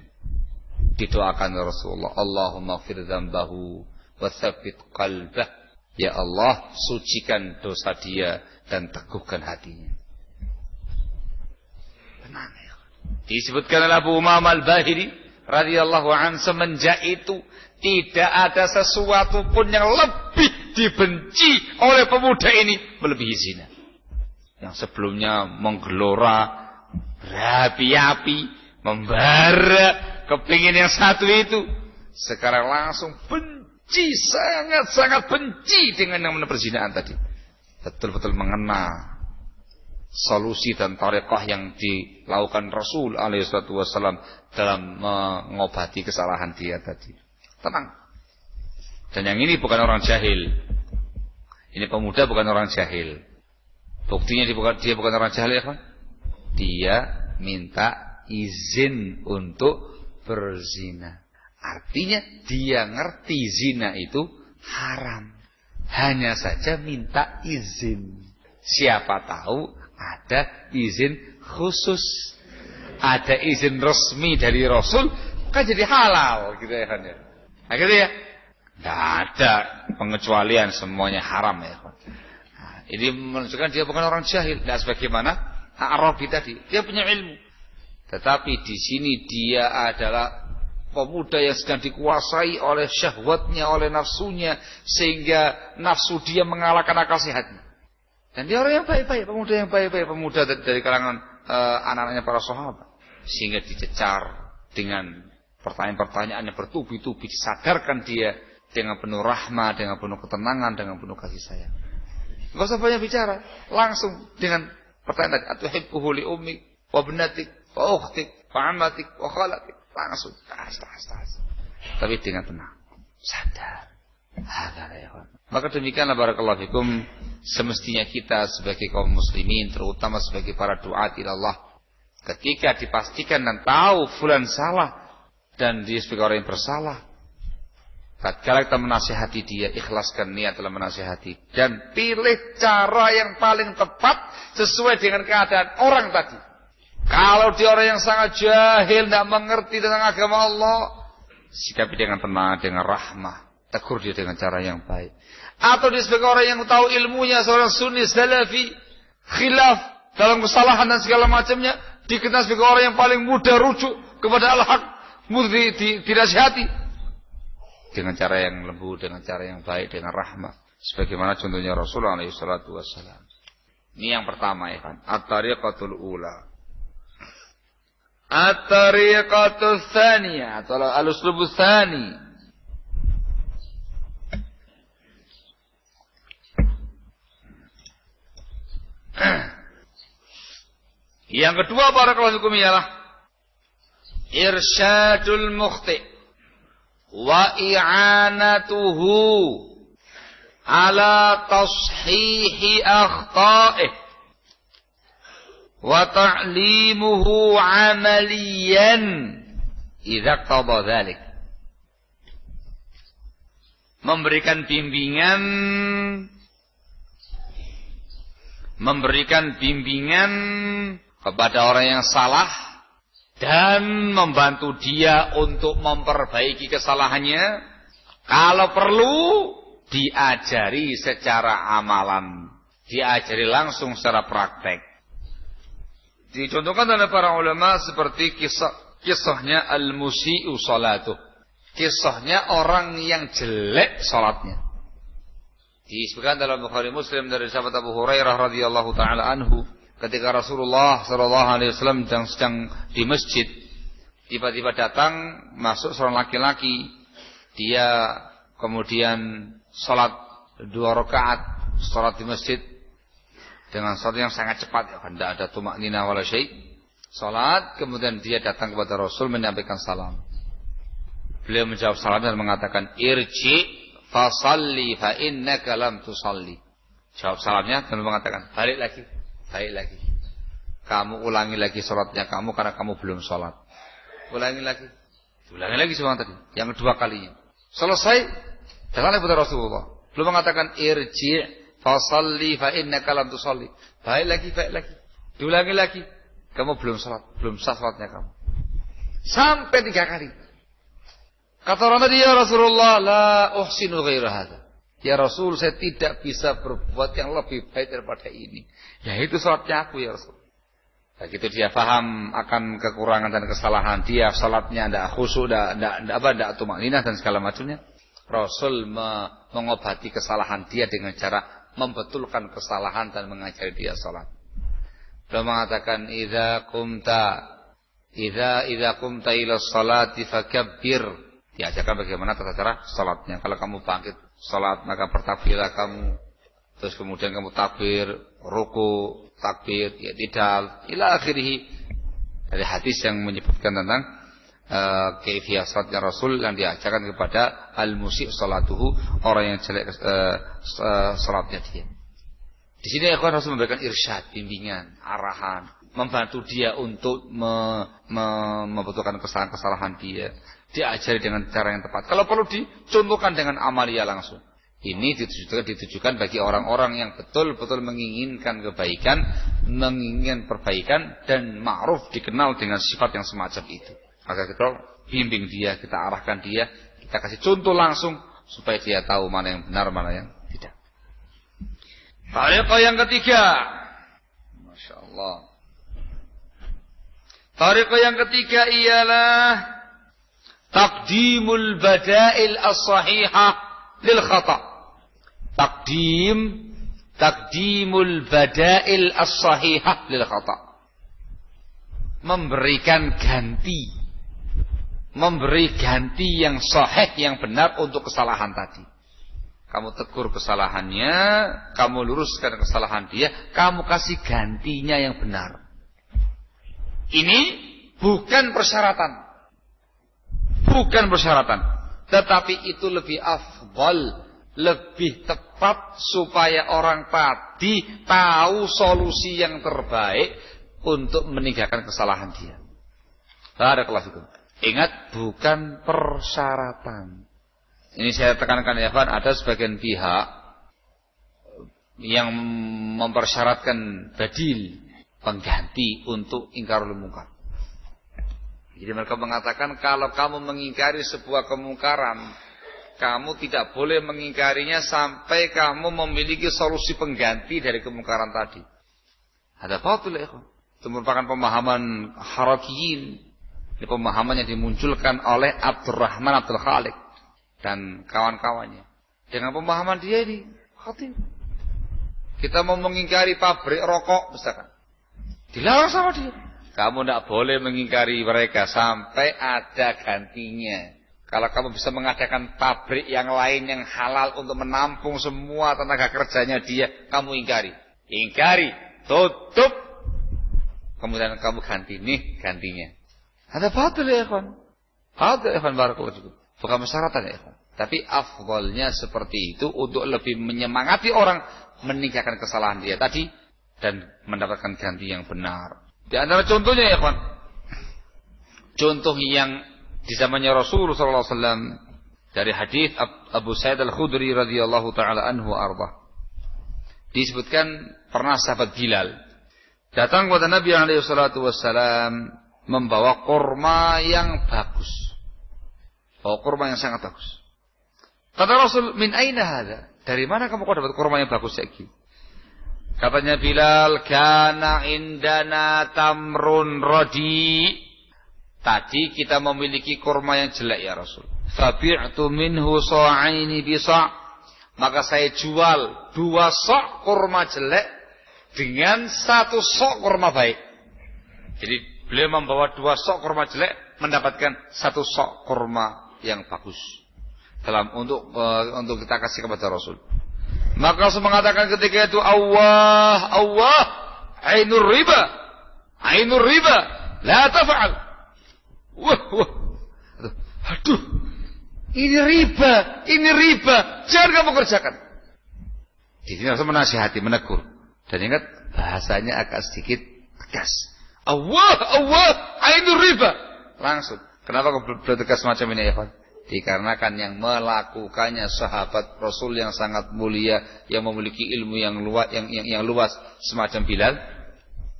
Didoakan oleh Rasulullah, Allahumma fir dzambahu wa tsabbit qalbah. Ya Allah, sucikan dosa dia dan teguhkan hatinya. Tenang ya. Disebutkan oleh Abu Umamah Al-Bahili radhiyallahu an, semenjak itu tidak ada sesuatu pun yang lebih dibenci oleh pemuda ini melebihi zina. Yang sebelumnya menggelora, berapi-api, membara, kepingin yang satu itu, sekarang langsung benci, sangat-sangat benci dengan yang namanya perzinahan tadi. Betul-betul mengena solusi dan tarekah yang dilakukan Rasul alaihi wasallam dalam mengobati kesalahan dia tadi. Tenang. Dan yang ini bukan orang jahil. Ini pemuda bukan orang jahil. Buktinya dia bukan orang jahil ya, kan? Dia minta izin untuk berzina. Artinya dia ngerti zina itu haram. Hanya saja minta izin. Siapa tahu Ada izin khusus. Ada izin resmi dari Rasul, kan jadi halal gitu ya kan ya. Nah, gitu ya. Tidak ada pengecualian, semuanya haram ya kan. Nah, ini menunjukkan dia bukan orang jahil. Tidak sebagaimana Arabi tadi. Dia punya ilmu. Tetapi di sini dia adalah pemuda yang sedang dikuasai oleh syahwatnya, oleh nafsunya, sehingga nafsu dia mengalahkan akal sehatnya. Dan dia orang yang baik-baik, pemuda yang baik-baik, pemuda dari kalangan anak-anaknya para sahabat, sehingga dicecar dengan pertanyaan-pertanyaan yang bertubi-tubi, disadarkan dia dengan penuh rahmah, dengan penuh ketenangan, dengan penuh kasih sayang. Enggak usah banyak bicara, langsung dengan pertanyaan, atuhibbuhu li ummik wa ibnatik wa ukhtik wa ammatik wa khalatik. Langsung tas. Tapi dengan tenang, sadar. Maka demikianlah barakallahu fikum, semestinya kita sebagai kaum muslimin, terutama sebagai para duat ila Allah, ketika dipastikan dan tahu fulan salah dan dia sebagai orang yang bersalah, tatkala kita menasihati dia, ikhlaskan niat dalam menasihati dan pilih cara yang paling tepat sesuai dengan keadaan orang tadi. Kalau dia orang yang sangat jahil, tidak mengerti tentang agama Allah, sikapi dengan tenang, dengan rahmah, tegur dia dengan cara yang baik. Atau dia sebagai orang yang tahu ilmunya, seorang sunni, salafi, khilaf dalam kesalahan dan segala macamnya, dikenal sebagai orang yang paling mudah rujuk kepada al-haq, mudah dinasihati dengan cara yang lembut, dengan cara yang baik, dengan rahmah. Sebagaimana contohnya Rasulullah SAW. Ini yang pertama ya kan, at-tariqatul ula. At-tariqatul tsaniyah atau al-uslubus tsani. Yang kedua barakallahu fikum ialah irsyadul mukhti wa i'anatuhu ala tashihi akhta'ih wa ta'limuhu amaliyan idza qada dzalik. Memberikan bimbingan kepada orang yang salah dan membantu dia untuk memperbaiki kesalahannya. Kalau perlu diajari secara amalan, diajari langsung secara praktek. Dicontohkan oleh para ulama seperti kisahnya al-musi'u salatuh. Kisahnya orang yang jelek salatnya. Disebutkan dalam Bukhari Muslim dari sahabat Abu Hurairah radhiyallahu taala anhu, ketika Rasulullah sallallahu alaihi wasallam sedang di masjid, tiba-tiba datang masuk seorang laki-laki. Dia kemudian salat 2 rakaat salat di masjid dengan salat yang sangat cepat, ya kan, tidak ada tumakninah wala syai'. Salat, kemudian dia datang kepada Rasul menyampaikan salam. Beliau menjawab salam dan mengatakan, irji fasalli fa innaka lam tusalli. Jawab salamnya dan mengatakan, balik lagi. Kamu ulangi lagi salatnya kamu karena kamu belum salat. Ulangi lagi semua tadi. Yang kedua kalinya. Selesai, datang kepada Rasulullah. Beliau mengatakan, irji fasalli fa innaka lam tusalli. Baik lagi. Diulangi lagi. Kamu belum salat, belum sah salatnya kamu. Sampai 3 kali. Kata orang tadi, ya Rasulullah, la uhsinu ghaira hadza. Ya Rasul, saya tidak bisa berbuat yang lebih baik daripada ini. Ya itu salatnya aku ya Rasul. Begitu dia faham akan kekurangan dan kesalahan dia, salatnya tidak khusyuk, tidak tumakninah dan segala macamnya. Rasul mengobati kesalahan dia dengan cara membetulkan kesalahan dan mengajari dia salat. Beliau mengatakan, idza qumta ila sholati fakabbir. Diajarkan bagaimana tata cara salatnya. Kalau kamu bangkit salat, maka bertakbirlah kamu. Terus kemudian kamu takbir, ruku, takbir, i'tidal, ila akhirih. Dari hadis yang menyebutkan tentang kaifiyah salatnya Rasul yang diajarkan kepada al-musi' salatuhu, orang yang jelek salatnya dia. Di sini ikhwan Rasul memberikan irsyad, bimbingan, arahan, membantu dia untuk membetulkan kesalahan-kesalahan dia. Diajari dengan cara yang tepat. Kalau perlu dicontohkan dengan amalia langsung. Ini ditujukan bagi orang-orang yang betul-betul menginginkan kebaikan, menginginkan perbaikan, dan ma'ruf dikenal dengan sifat yang semacam itu. Maka kita bimbing dia, kita arahkan dia, kita kasih contoh langsung supaya dia tahu mana yang benar, mana yang tidak. Tariqah yang ketiga, Masya Allah. Tariqah yang ketiga ialah taqdimul badail as-sahihah lil khata'. Taqdimul badail as-sahihah lil khata'. Memberi ganti yang sahih, yang benar untuk kesalahan tadi. Kamu tegur kesalahannya, kamu luruskan kesalahan dia, kamu kasih gantinya yang benar. Ini bukan persyaratan, tetapi itu lebih afdal, lebih tepat supaya orang tadi tahu solusi yang terbaik untuk meninggalkan kesalahan dia. Barakallahu fikum. Ingat, bukan persyaratan. Ini saya tekankan ya Pak, ada sebagian pihak yang mempersyaratkan badil, pengganti untuk ingkarul munkar. Jadi mereka mengatakan kalau kamu mengingkari sebuah kemungkaran, kamu tidak boleh mengingkarinya sampai kamu memiliki solusi pengganti dari kemungkaran tadi. Ada batil ya ikhwan. Itu merupakan pemahaman harakiyin. Ini pemahaman yang dimunculkan oleh Abdurrahman Abdul Khaliq dan kawan-kawannya. Dengan pemahaman dia ini, khatir. Kita mau mengingkari pabrik rokok misalkan, dilarang sama dia. Kamu tidak boleh mengingkari mereka sampai ada gantinya. Kalau kamu bisa mengadakan pabrik yang lain yang halal untuk menampung semua tenaga kerjanya dia, kamu ingkari. Ingkari, tutup. Kemudian kamu ganti nih gantinya. Ada batil ya ikhwan. Batil ya ikhwan, barakallahu fikum. Bukan persyaratan ya ikhwan. Tapi afdalnya seperti itu untuk lebih menyemangati orang meninggalkan kesalahan dia tadi dan mendapatkan ganti yang benar. Di antara contohnya ya ikhwan, contoh yang di zamannya Rasulullah SAW dari hadis Abu Sa'id Al-Khudri radhiyallahu taala anhu arba. Disebutkan pernah sahabat Bilal datang kepada Nabi alaihi salatu wassalam membawa kurma yang bagus. Bawa kurma yang sangat bagus. Kata Rasul, "Min aina hadza?" Dari mana kamu kok dapat kurma yang bagus lagi? Katanya Bilal, "Kana indana tamrun radi." Tadi kita memiliki kurma yang jelek ya Rasul. Fabi'tu minhu sa'aini bisa'. Maka saya jual 2 sok kurma jelek dengan 1 sok kurma baik. Jadi beliau membawa 2 sok kurma jelek mendapatkan 1 sok kurma yang bagus. Untuk kita kasih kepada Rasul. Maka Rasul mengatakan ketika itu, Allah, ainur riba, la taf'al. Wah. Aduh. Ini riba. Jangan kamu kerjakan. Di sini Rasul menasihati, menegur. Dan ingat bahasanya agak sedikit tegas. Allah, ainur riba. Langsung. Kenapa beliau tegas semacam ini ya Pak? Dikarenakan yang melakukannya sahabat Rasul yang sangat mulia, yang memiliki ilmu yang luas semacam Bilal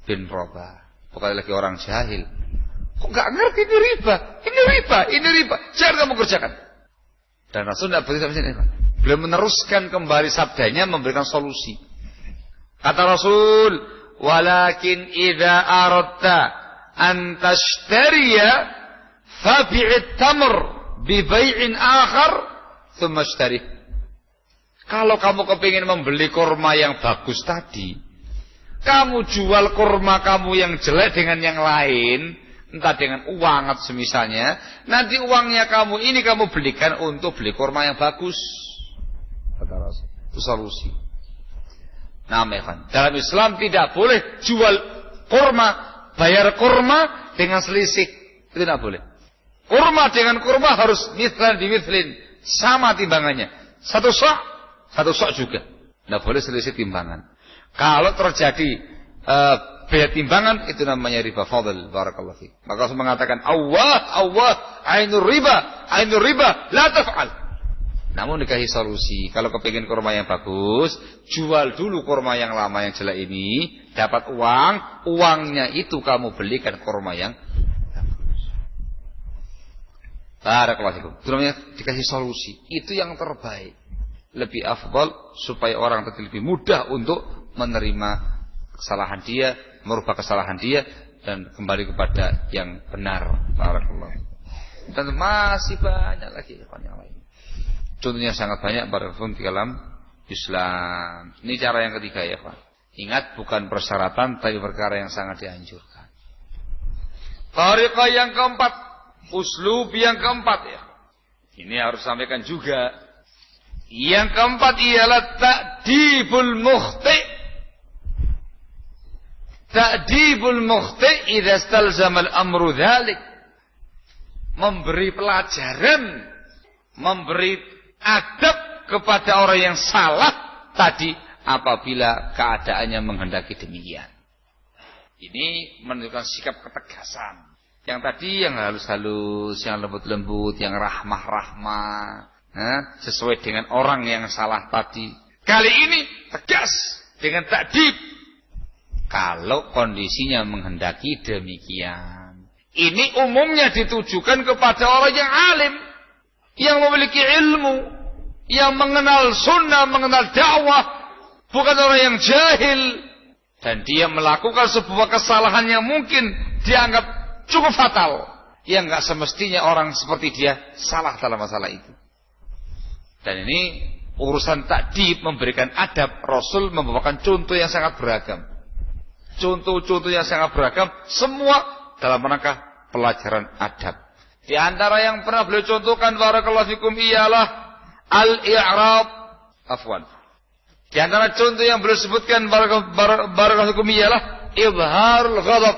bin Rabah. Bukan lagi orang jahil. Kok nggak ngerti ini riba. Jangan kamu kerjakan. Dan Rasul tidak berhenti sampai sini. Beliau meneruskan kembali sabdanya, memberikan solusi. Kata Rasul, walakin idza aradta an tashtariya fabi'it tamr bi bai'in akhar thumma ishtari. Kalau kamu kepingin membeli kurma yang bagus tadi, kamu jual kurma kamu yang jelek dengan yang lain, entah dengan uang atau semisalnya, nanti uangnya kamu ini kamu belikan untuk beli kurma yang bagus. Kata Rasul. Itu solusi. Nah, dalam Islam tidak boleh jual kurma, bayar kurma dengan selisih. Itu tidak boleh. Kurma dengan kurma harus mithlan bimithlin, sama timbangannya. 1 sok juga. Tidak boleh selisih timbangan. Kalau terjadi beda timbangan, itu namanya riba fadl. Barakallahu fiik. Maka Rasul mengatakan, Allah, ainur riba, la taf'al. Namun dikasih solusi, kalau kepingin kurma yang bagus, jual dulu kurma yang lama yang jelek ini, dapat uang, uangnya itu kamu belikan kurma yang bagus. Barakallahu fikum. Itu namanya dikasih solusi. Itu yang terbaik. Lebih afdal supaya orang lebih mudah untuk menerima kesalahan dia, merubah kesalahan dia dan kembali kepada yang benar. Barakallahu. Dan masih banyak lagi yang lain. Contohnya sangat banyak barakallahu di dalam Islam. Ini cara yang ketiga ya, Pak. Ingat bukan persyaratan tapi perkara yang sangat dianjurkan. Tariqah yang keempat, uslub yang keempat ya. Ini harus sampaikan juga. Yang keempat ialah ta'dibul mukhti. Ta'dibul mukhti idza istalzama al-amru dzalik. Memberi pelajaran, memberi adab kepada orang yang salah tadi apabila keadaannya menghendaki demikian. Ini menunjukkan sikap ketegasan. Yang tadi yang halus-halus, yang lembut-lembut, yang rahmah-rahmah, sesuai dengan orang yang salah tadi. Kali ini tegas dengan ta'dib. Kalau kondisinya menghendaki demikian. Ini umumnya ditujukan kepada orang yang alim, yang memiliki ilmu, yang mengenal sunnah, mengenal dakwah, bukan orang yang jahil. Dan dia melakukan sebuah kesalahan yang mungkin dianggap cukup fatal, yang gak semestinya orang seperti dia salah dalam masalah itu. Dan ini urusan ta'dib, memberikan adab. Rasul membawakan contoh yang sangat beragam. Contoh-contoh yang sangat beragam, semua dalam rangka pelajaran adab. Di antara yang pernah beliau contohkan barakallahu fikum ialah al-i'rab. Afwan. Di antara contoh yang beliau sebutkan barakallahu fikum ialah izharul ghadab.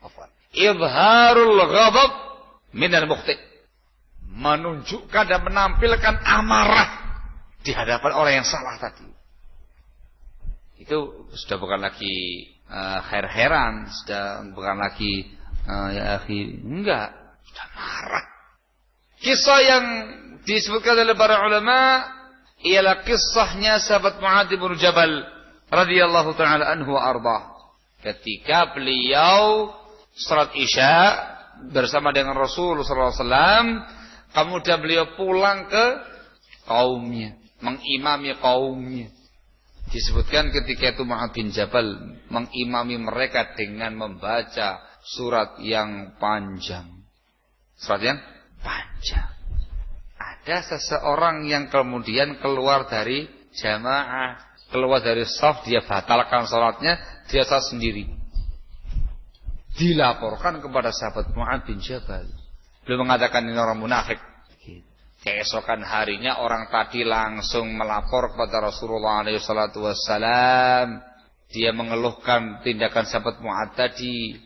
Afwan. Izharul ghadab minal mukhti. Menunjukkan dan menampilkan amarah di hadapan orang yang salah tadi. Itu sudah bukan lagi her-heran, sudah bukan lagi ya akhi, enggak. Sudah marah. Kisah yang disebutkan oleh para ulama ialah kisahnya sahabat Mu'adz bin Jabal radhiyallahu taala anhu wa ardhah. Ketika beliau salat Isya bersama dengan Rasul sallallahu alaihi wasallam, kemudian beliau pulang ke kaumnya, mengimami kaumnya. Disebutkan ketika itu Mu'adz bin Jabal mengimami mereka dengan membaca surat yang panjang. Surat yang panjang. Ada seseorang yang kemudian keluar dari jamaah, keluar dari shaf, dia batalkan salatnya, dia salat sendiri. Dilaporkan kepada sahabat Mu'adz bin Jabal. Beliau mengatakan ini orang munafik. Keesokan harinya orang tadi langsung melapor kepada Rasulullah SAW. Dia mengeluhkan tindakan sahabat Mu'adz tadi.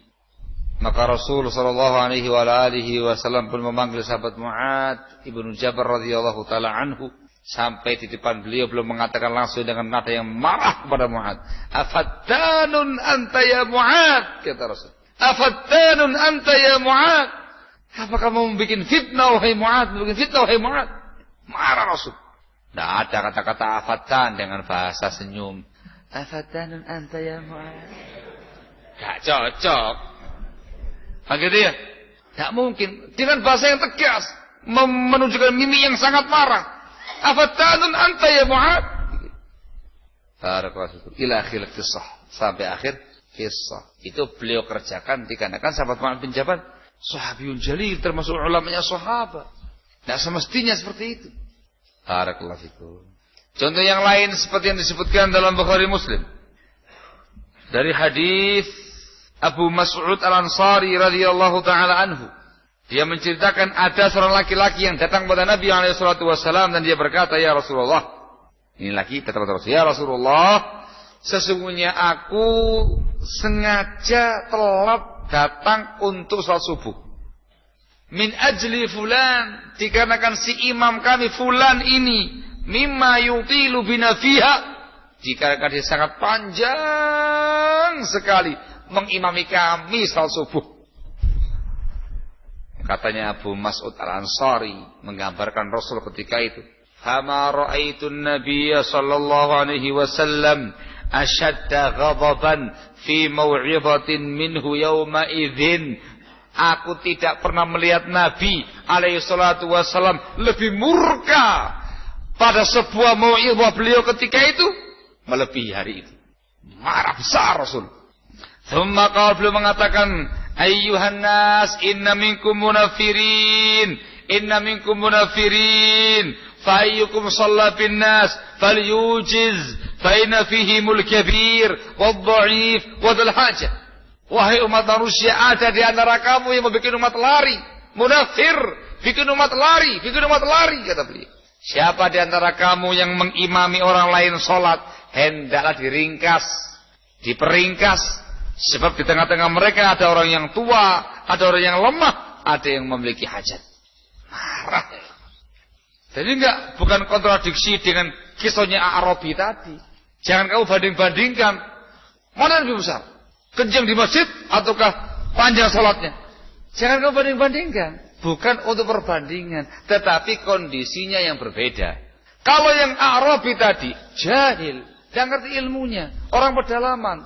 Maka Rasul SAW pun memanggil sahabat Mu'adz ibnu Jabal radhiyallahu taala anhu sampai di depan beliau mengatakan langsung dengan nada yang marah kepada Mu'adz. Afattanun anta ya Mu'adz, kata Rasul. Afattanun anta ya Mu'adz. Apa kamu membuat fitnah wahai Mu'adz? Membuat fitnah wahai Mu'adz? Marah Rasul. Tidak ada kata-kata afattan dengan bahasa senyum. Afattanun anta ya Mu'adz. Tidak cocok. Begitu ya? Tidak mungkin. Dengan bahasa yang tegas. Menunjukkan mimik yang sangat marah. Afattanun anta ya Mu'adz. Barakallahu ila akhir kisah. Sampai akhir kisah. Itu beliau kerjakan dikarenakan sahabat Mu'adz bin Jabal sahabiyun jalil, termasuk ulamanya sahabat. Tidak semestinya seperti itu. Barakallahu fikum. Contoh yang lain seperti yang disebutkan dalam Bukhari Muslim. Dari hadis Abu Mas'ud Al-Ansari radhiyallahu taala anhu. Dia menceritakan ada seorang laki-laki yang datang kepada Nabi SAW dan dia berkata, "Ya Rasulullah." Ini lagi kata Rasul, "Ya Rasulullah, sesungguhnya aku sengaja telat datang untuk salat subuh. Min ajli fulan, dikarenakan si imam kami fulan ini, mimma yutilu bina fiha, dikarenakan dia sangat panjang sekali mengimami kami salat subuh." Katanya Abu Mas'ud Al-Ansari menggambarkan Rasul ketika itu. fama ra'aitun nabiyya sallallahu alaihi wasallam ashadda ghadaban fi mau'izatin minhu yawma idzin. Aku tidak pernah melihat Nabi alaihi salatu wasallam lebih murka pada sebuah mau'izah beliau ketika itu melebihi hari itu. Marah besar Rasul. Thumma qala, beliau mengatakan, ayyuhan nas inna minkum munafirin, inna minkum munafirin, fa ayyukum shalla bin nas falyujiz fa inna fihimul kabir wad-dha'if wadul hajah. Wahai umat manusia, ada di antara kamu yang membuat umat lari. Munafir, bikin umat lari, kata beliau. Siapa di antara kamu yang mengimami orang lain sholat, hendaklah diringkas, diperingkas. Sebab di tengah-tengah mereka ada orang yang tua, ada orang yang lemah, ada yang memiliki hajat. Marah. Jadi bukan kontradiksi dengan kisahnya Arabi tadi. Jangan kamu banding-bandingkan. Mana yang lebih besar? Kencang di masjid ataukah panjang sholatnya? Jangan kamu banding-bandingkan. Bukan untuk perbandingan, tetapi kondisinya yang berbeda. Kalau yang Arabi tadi jahil, tidak ngerti ilmunya, orang pedalaman,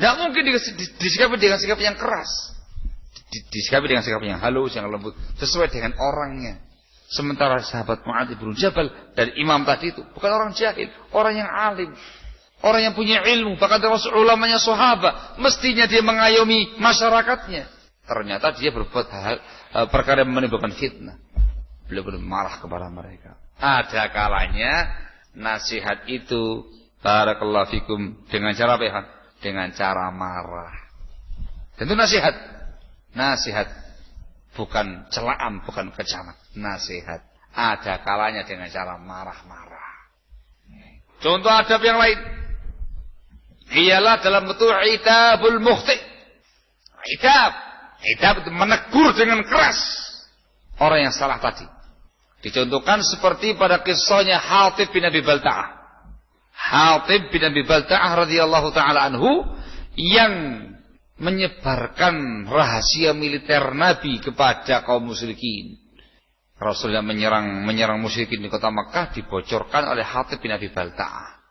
tidak mungkin disikapi dengan sikap yang keras, disikapi dengan sikap yang halus, yang lembut, sesuai dengan orangnya. Sementara sahabat Mu'adz bin Jabal dan imam tadi itu bukan orang jahil, orang yang alim, orang yang punya ilmu, bahkan termasuk ulamanya sahabat. Mestinya dia mengayomi masyarakatnya. Ternyata dia berbuat perkara yang menimbulkan fitnah. Beliau marah kepada mereka. Ada kalanya nasihat itu, barakallahu fikum, dengan cara apa ya? Dengan cara marah. Tentu nasihat. Nasihat. Bukan celaan, bukan kecaman. Nasihat. Ada kalanya dengan cara marah-marah. Contoh adab yang lain ialah dalam bentuk itabul mukhti. Itab itu menegur dengan keras orang yang salah tadi. Dicontohkan seperti pada kisahnya Hatib bin Abi Balta'ah. Hatib bin Abi Balta'ah radhiyallahu taala anhu yang menyebarkan rahasia militer Nabi kepada kaum musyrikin. Rasul yang menyerang musyrikin di kota Makkah dibocorkan oleh Hatib bin Abi Balta'ah.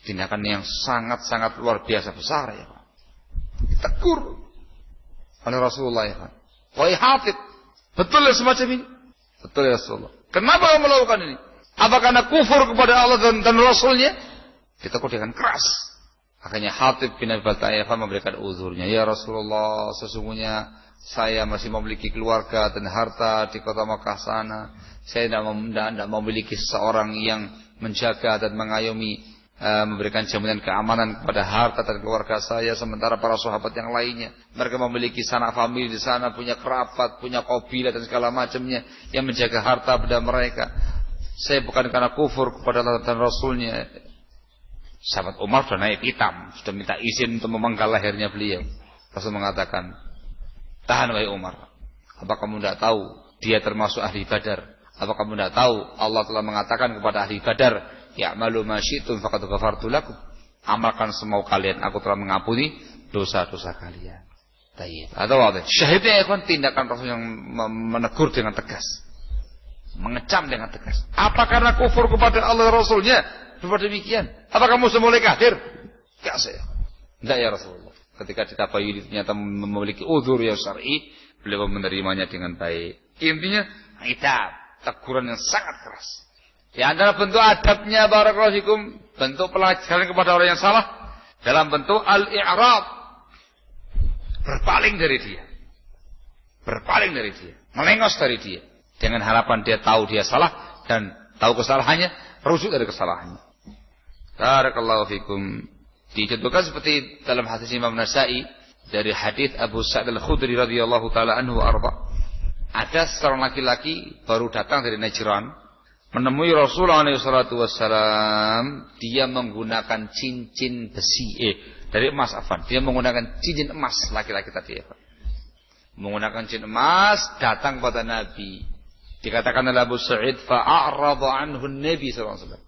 Tindakan yang sangat-sangat luar biasa besar ya Pak. Ditegur oleh Rasulullah ya Pak. Wahai Hatib, betul ya semacam ini? Betul ya Rasulullah. Kenapa kamu melakukan ini? Apa karena kufur kepada Allah dan Rasulnya? Ditegur dengan keras. Akhirnya Hatib bin Abi Balta'ah memberikan uzurnya. Ya Rasulullah, sesungguhnya saya masih memiliki keluarga dan harta di kota Makkah sana. Saya tidak memiliki seseorang yang menjaga dan mengayomi, memberikan jaminan keamanan kepada harta dan keluarga saya, sementara para sahabat yang lainnya mereka memiliki sanak famili di sana, punya kerabat, punya kabilah dan segala macamnya yang menjaga harta pada mereka. Saya bukan karena kufur kepada Allah dan Rasulnya. Sahabat Umar sudah naik hitam, sudah minta izin untuk memenggal lehernya beliau. Rasul mengatakan, tahan wahai Umar, apa kamu tidak tahu dia termasuk ahli Badar? Apa kamu tidak tahu Allah telah mengatakan kepada ahli Badar, ya'malu ma syi'tum faqad ghafartu lakum. Amalkan semau kalian, aku telah mengampuni dosa-dosa kalian. Tayyib. Atau apa? Syahidnya ikhwan, tindakan Rasul yang menegur dengan tegas, mengecam dengan tegas. Apa karena kufur kepada Allah dan Rasulnya? Seperti demikian. Apa kamu semula kafir? Enggak saya. Enggak ya Rasulullah. Ketika ditabayuni ternyata memiliki uzur yang syar'i, beliau menerimanya dengan baik. Intinya, itab, teguran yang sangat keras. Di antara bentuk adabnya barakallahu fikum, bentuk pelajaran kepada orang yang salah dalam bentuk al-i'rad. Berpaling dari dia. Berpaling dari dia, melengos dari dia dengan harapan dia tahu dia salah dan tahu kesalahannya, rujuk dari kesalahannya. Barakallahu fikum. Dicontohkan seperti dalam hadis Imam Nasa'i dari hadis Abu Sa'id Al-Khudri radhiyallahu taala anhu arba. Ada seorang laki-laki baru datang dari Najran menemui Rasulullah SAW. Dia menggunakan cincin besi, dari emas afan. Dia menggunakan cincin emas, laki-laki tadi ya. Menggunakan cincin emas datang kepada Nabi. Dikatakan oleh Abu Sa'id, fa'arada anhu Nabi SAW.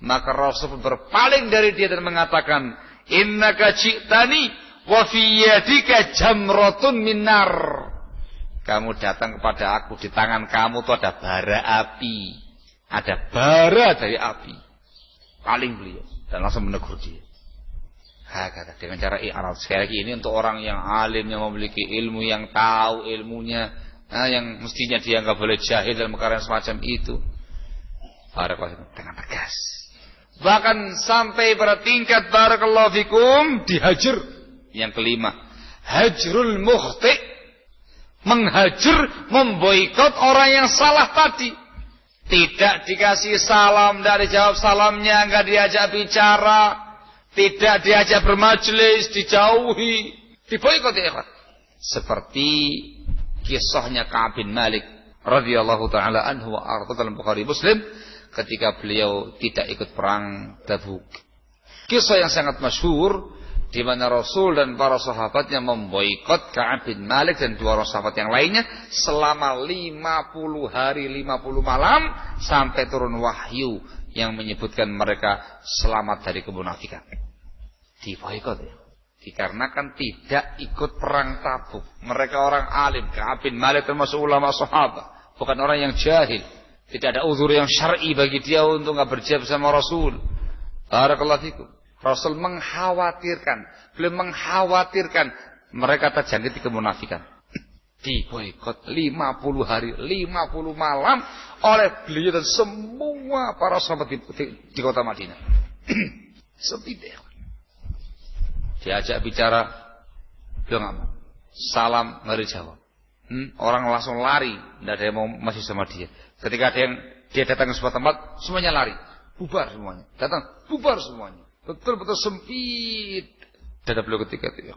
Maka Rasul berpaling dari dia dan mengatakan, innaka ji'tani wa fi yadika jamratun minar. Kamu datang kepada aku, di tangan kamu itu ada bara api. Ada bara dari api. Paling beliau. Dan langsung menegur dia. Kata dengan cara i'rad. Sekali lagi ini untuk orang yang alim, yang memiliki ilmu, yang tahu ilmunya, yang mestinya dia nggak boleh jahil dalam perkara semacam itu. Barakallahu dengan tegas. Bahkan sampai pada tingkat barakallahu fikum dihajar. Yang kelima, hajrul mukhti, menghajar, memboikot orang yang salah tadi. Tidak dikasih salam, tidak dijawab salamnya, nggak diajak bicara. Tidak diajak bermajelis, dijauhi, diboikot ya ikhwan. Seperti kisahnya Ka'ab bin Malik radhiyallahu taala anhu wa arda dalam Bukhari Muslim ketika beliau tidak ikut perang Tabuk. Kisah yang sangat masyhur di mana Rasul dan para sahabatnya memboikot Ka'ab bin Malik dan dua orang sahabat yang lainnya selama 50 hari 50 malam sampai turun wahyu yang menyebutkan mereka selamat dari kemunafikan. Diboikot ya. Dikarenakan tidak ikut perang Tabuk. Mereka orang alim. Ka'ab bin Malik termasuk ulama sahabat. Bukan orang yang jahil. Tidak ada uzur yang syar'i bagi dia untuk enggak berjihad bersama Rasul. Barakallahu fikum. Rasul mengkhawatirkan. Beliau mengkhawatirkan mereka terjangkit kemunafikan. Diboikot 50 hari 50 malam oleh beliau dan semua para sahabat di kota Madinah. Sepi deh. Diajak bicara, beliau nggak mau. Salam nggak dijawab. Orang langsung lari, tidak ada yang mau masih sama dia. Ketika ada yang dia datang ke sebuah tempat, semuanya lari, bubar semuanya. Datang, bubar semuanya. Betul-betul sempit. Dada beliau ketika itu.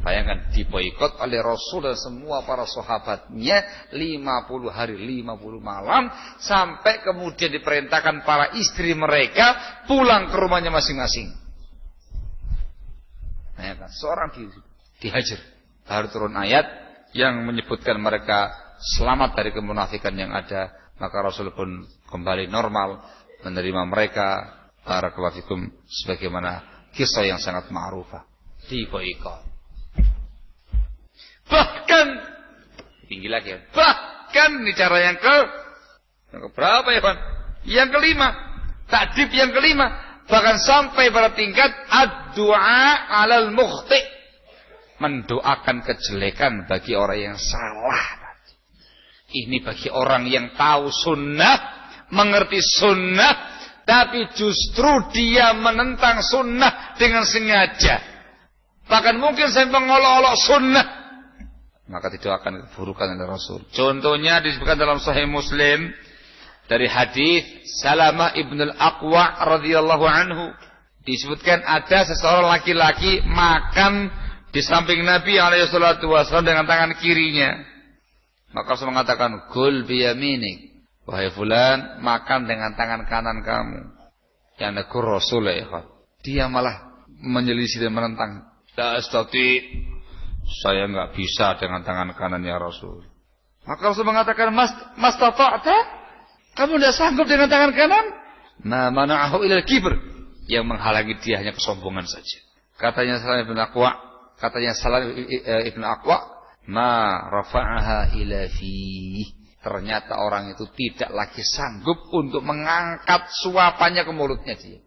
Bayangkan diboikot oleh Rasul dan semua para sahabatnya 50 hari 50 malam sampai kemudian diperintahkan para istri mereka pulang ke rumahnya masing-masing. Bayangkan seorang dihajar. Baru turun ayat yang menyebutkan mereka selamat dari kemunafikan yang ada, maka Rasul pun kembali normal menerima mereka. Barakallahu fikum sebagaimana kisah yang sangat ma'rufah. Diboikot. Bahkan tinggi lagi ya. Bahkan ini cara yang berapa ya Pak? Yang kelima, takdib yang kelima, bahkan sampai pada tingkat ad-du'a 'alal mukhti, mendoakan kejelekan bagi orang yang salah. Ini bagi orang yang tahu sunnah, mengerti sunnah, tapi justru dia menentang sunnah dengan sengaja. Bahkan mungkin saya mengolok-olok sunnah, maka didoakan keburukan oleh Rasul. Contohnya disebutkan dalam Sahih Muslim dari hadis Salamah ibn al-Aqwa radhiyallahu anhu, disebutkan ada seseorang laki-laki makan di samping Nabi alaihi salatu wasallam dengan tangan kirinya. Maka Rasul mengatakan, "Kul biyaminik." Wahai fulan, makan dengan tangan kanan kamu. Yang negur Rasul ya, dia malah menyelisih dan menentang. La astati, saya enggak bisa dengan tangan kanan ya Rasul. Maka Rasul mengatakan, Mas tata'ta? Kamu tidak sanggup dengan tangan kanan? Ma mana'ahu ilal kibr. Yang menghalangi dia hanya kesombongan saja. Katanya Salam ibn Aqwa, ma rafa'aha ila fi. Ternyata orang itu tidak lagi sanggup untuk mengangkat suapannya ke mulutnya dia.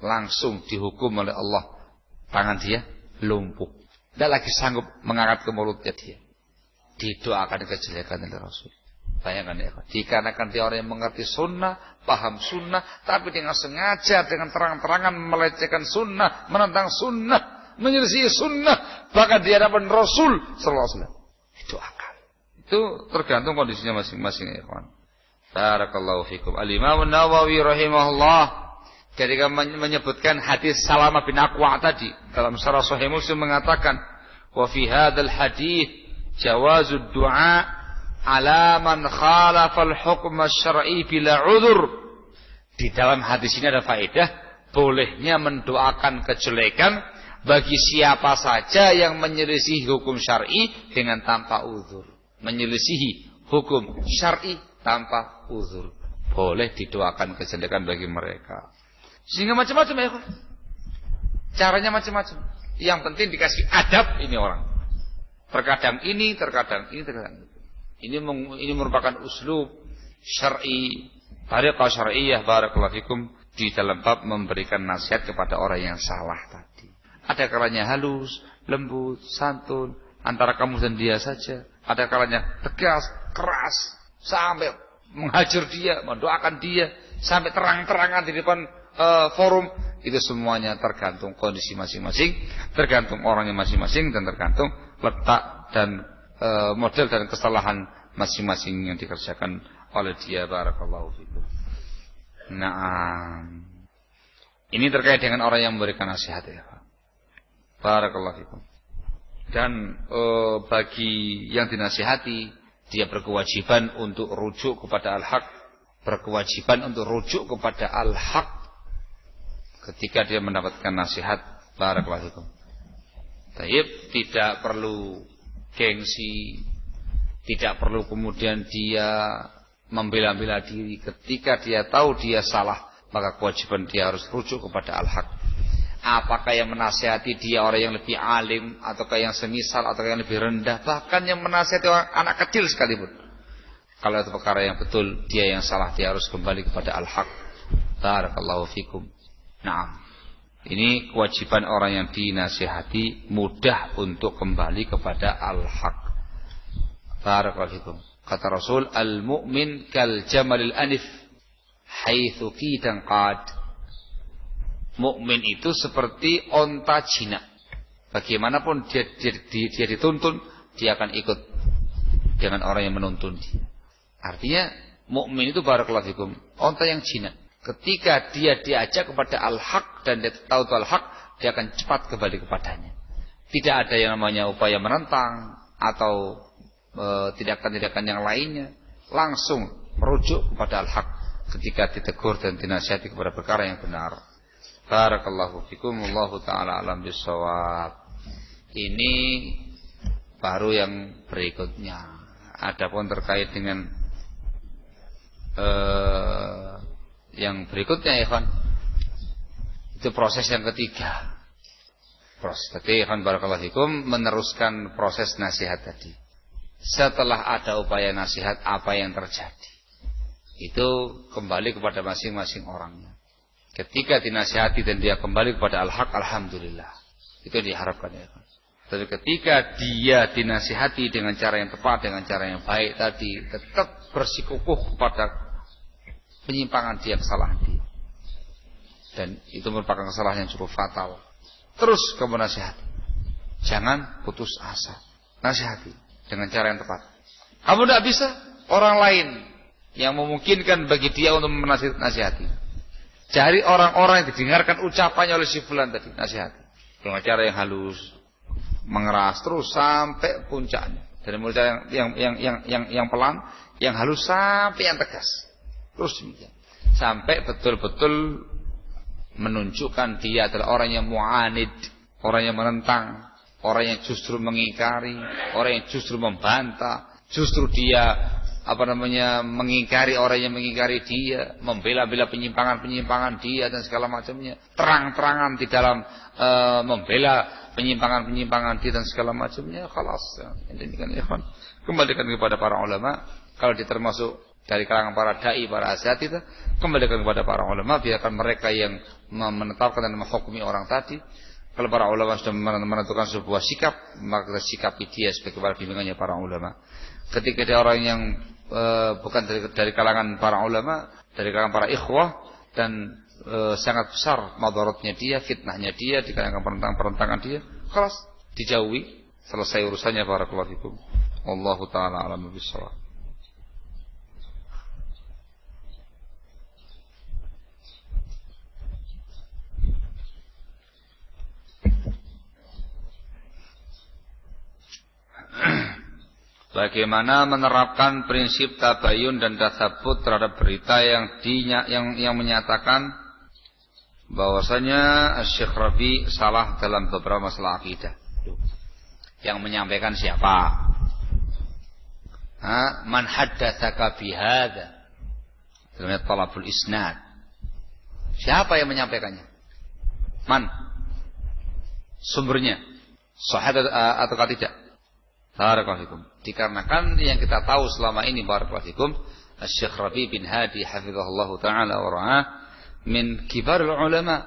Langsung dihukum oleh Allah. Tangan dia lumpuh. Tidak lagi sanggup mengangkat ke mulutnya dia. Didoakan kejelekan oleh Rasul. Bayangkan ya. Dikarenakan dia orang yang mengerti sunnah, paham sunnah, tapi dengan sengaja, dengan terang-terangan melecehkan sunnah, menentang sunnah, menyelisih sunnah, bahkan di hadapan Rasul sallallahu alaihi wasallam. Didoakan. Itu tergantung kondisinya masing-masing ya kawan. Barakallahu fikum. Al-Imam An-Nawawi rahimahullah ketika menyebutkan hadis Salamah bin Aqwa tadi dalam Syarah Sahih Muslim mengatakan, wa fi hadzal hadits jawazud du'a ala man khalafa al-hukm asy-syar'i bila 'udhr. Di dalam hadis ini ada faedah bolehnya mendoakan kejelekan bagi siapa saja yang menyelisihi hukum syar'i dengan tanpa uzur. Menyelisihi hukum syar'i tanpa uzur. Boleh didoakan kejelekan bagi mereka. Sehingga macam-macam ya. Caranya macam-macam. Yang penting dikasih adab ini orang. Terkadang ini, terkadang ini, terkadang itu. Ini merupakan uslub syar'i Tariqah syar'iyyah barakallahu fikum di dalam bab memberikan nasihat kepada orang yang salah tadi. Ada kalanya halus, lembut, santun, antara kamu dan dia saja. Ada kalanya tegas, keras, sampai menghajar dia, mendoakan dia, sampai terang-terangan di depan forum. Itu semuanya tergantung kondisi masing-masing, tergantung orangnya masing-masing, dan tergantung letak dan model dan kesalahan masing-masing yang dikerjakan oleh dia. Barakallahu fikum. Nah, ini terkait dengan orang yang memberikan nasihat ya. Barakallahu fikum. Dan bagi yang dinasihati, dia berkewajiban untuk rujuk kepada al-haq, berkewajiban untuk rujuk kepada al-haq ketika dia mendapatkan nasihat. Barakallahu fikum. Taib, tidak perlu gengsi, tidak perlu kemudian dia membela-bela diri. Ketika dia tahu dia salah, maka kewajiban dia harus rujuk kepada al-haq. Apakah yang menasihati dia orang yang lebih alim, ataukah yang semisal, ataukah yang lebih rendah, bahkan yang menasihati orang anak kecil sekalipun, kalau itu perkara yang betul, dia yang salah, dia harus kembali kepada al-haq. Barakallahu fikum. Naam. Ini kewajiban orang yang dinasihati, mudah untuk kembali kepada al-haq. Barakallahu fikum. Kata Rasul, al-mu'min kal jamalil anif haitsu qidan qad. Mukmin itu seperti onta jinak. Bagaimanapun dia dituntun, dia akan ikut dengan orang yang menuntun dia. Artinya mukmin itu barakallahu fikum, onta yang jinak. Ketika dia diajak kepada al-haq dan dia tahu itu al-haq, dia akan cepat kembali kepadanya. Tidak ada yang namanya upaya menentang atau tindakan-tindakan yang lainnya, langsung merujuk kepada al-haq ketika ditegur dan dinasihati kepada perkara yang benar. Barakallahu fikum, wallahu taala alam bisawab. Ini baru yang berikutnya. Adapun terkait dengan yang berikutnya ya kan, itu proses yang ketiga. Proses tadi kan barakallahu fikum, meneruskan proses nasihat tadi. Setelah ada upaya nasihat, apa yang terjadi? Itu kembali kepada masing-masing orangnya. Ketika dinasihati dan dia kembali kepada al-haq, alhamdulillah. Itu diharapkan ya. Tapi ketika dia dinasihati dengan cara yang tepat, dengan cara yang baik tadi, tetap bersikukuh pada penyimpangan dia, kesalahan dia. Dan itu merupakan kesalahan yang cukup fatal. Terus kamu nasihati. Jangan putus asa. Nasihati dengan cara yang tepat. Kamu tidak bisa, orang lain yang memungkinkan bagi dia untuk menasihati. Cari orang-orang yang didengarkan ucapannya oleh si fulan tadi, nasihati dengan cara yang halus, mengeras terus sampai puncaknya. Dari mulai yang pelan, yang halus sampai yang tegas. Terus demikian. Sampai betul-betul menunjukkan dia adalah orang yang mu'anid, orang yang menentang, orang yang justru mengingkari, orang yang justru membantah, justru dia mengingkari orang yang mengingkari dia, membela-bela penyimpangan-penyimpangan dia dan segala macamnya, terang-terangan di dalam membela penyimpangan-penyimpangan dia dan segala macamnya. Khalas ya. Demikian ikhwan. Kembalikan kepada para ulama. Kalau dia termasuk dari kalangan para dai, para asatidz, kembalikan kepada para ulama, biarkan mereka yang menetapkan dan menghukumi orang tadi. Kalau para ulama sudah menentukan sebuah sikap, maka kita sikapi dia sebagai para bimbingannya para ulama. Ketika dia orang yang bukan dari kalangan para ulama, dari kalangan para ikhwah, dan sangat besar madaratnya dia, fitnahnya dia, di kalangan perentangan dia, kelas dijauhi, selesai urusannya. Barakallahu fikum. Wallahu taala a'lam bishawab. Bagaimana menerapkan prinsip tabayun dan tasabbut terhadap berita yang menyatakan bahwasanya Syekh Rabi salah dalam beberapa masalah akidah. Yang menyampaikan siapa? Man haddatsaka bihadza? Dalam talabul isnad. Siapa yang menyampaikannya? Man? Sumbernya sahih ataukah tidak? Barakallahu fikum. Dikarenakan yang kita tahu selama ini barakallahu fikum, Syekh Rabi bin Hadi hafizahullah taala wa ra'ah min kibar ulama,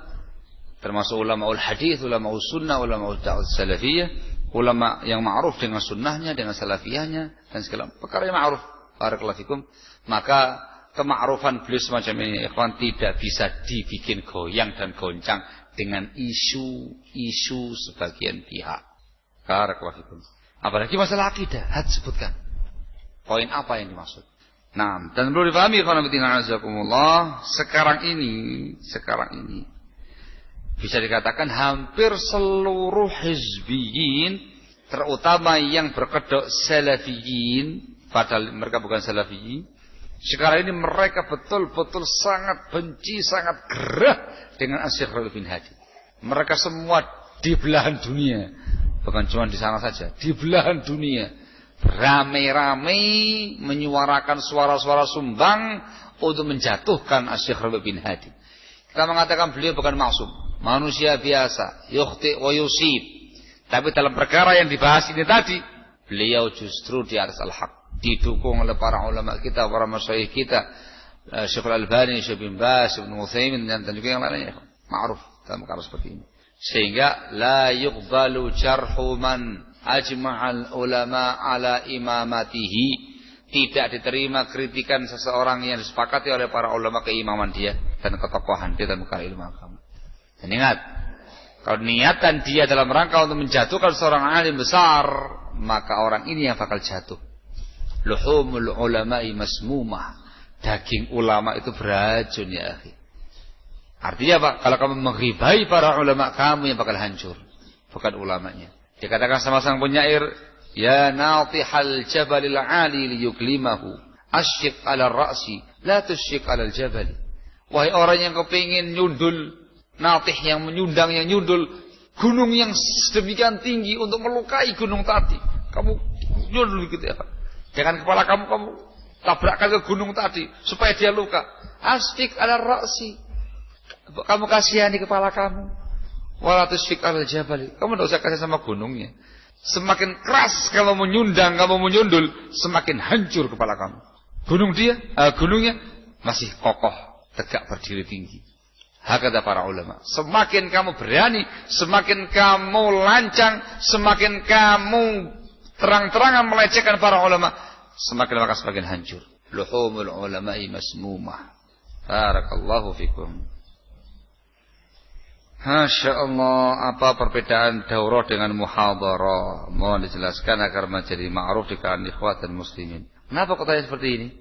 termasuk ulama hadis, ulama sunnah, ulama da'wah salafiyah, ulama yang ma'ruf dengan sunnahnya, dengan salafiyahnya dan segala perkara yang ma'ruf. Barakallahu fikum. Maka kema'rufan beliau semacam ini ikhwan tidak bisa dibikin goyang dan goncang dengan isu-isu sebagian pihak. Barakallahu fikum. Apalagi masalah akidah, sebutkan poin apa yang dimaksud. Nah, dan perlu dipahami sekarang ini bisa dikatakan hampir seluruh hizbiyin, terutama yang berkedok salafiyin, padahal mereka bukan salafiyin, sekarang ini mereka betul-betul sangat benci, sangat gerah dengan Syekh Rabi bin Hadi. Mereka semua di belahan dunia, bukan cuma di sana saja, di belahan dunia beramai-ramai menyuarakan suara-suara sumbang untuk menjatuhkan Syekh Rabi bin Hadi. Kita mengatakan beliau bukan maksum, manusia biasa, yukhti wa yusib. Tapi dalam perkara yang dibahas ini tadi, beliau justru di atas al-haq, didukung oleh para ulama kita, para masyayikh kita, Syekh Al-Albani, Syekh bin Baz, Ibnu Utsaimin dan juga yang lainnya. Ma'ruf dalam perkara seperti ini. Sehingga la yuqbalu jarhu man ajma'al ulama ala imamatihi. Tidak diterima kritikan seseorang yang disepakati oleh para ulama keimaman dia dan ketokohan dia dalam perkara ilmu agama. Dan ingat, kalau niatan dia dalam rangka untuk menjatuhkan seorang alim besar, maka orang ini yang bakal jatuh. Luhumul ulama'i masmumah. Daging ulama itu beracun ya akhi. Artinya apa? Kalau kamu menghibai para ulama, kamu yang bakal hancur, bukan ulamanya. Dikatakan sama sang penyair, ya natihal jabalil ali liyuklimahu asyik ala ra'si la tusyik ala jabali. Wahai orang yang kepingin nyundul, natih yang menyundang, yang nyundul gunung yang sedemikian tinggi untuk melukai gunung tadi, kamu nyundul gitu ya. Jangan kepala kamu tabrakkan ke gunung tadi supaya dia luka. Asyik ala ra'si, kamu kasihani kepala kamu. Wala tusyik ala jabali, kamu tidak usah kasih sama gunungnya. Semakin keras kamu menyundang, kamu menyundul, semakin hancur kepala kamu. Gunungnya masih kokoh, tegak berdiri tinggi. Hakata para ulama. Semakin kamu berani, semakin kamu lancang, semakin kamu terang-terangan melecehkan para ulama, semakin maka semakin hancur. Luhumul ulama'i masmumah. Barakallahu fikum. Masya Allah, apa perbedaan daurah dengan muhadharah? Mohon dijelaskan agar menjadi ma'ruf di kalangan ikhwat dan muslimin. Kenapa kok tanya seperti ini?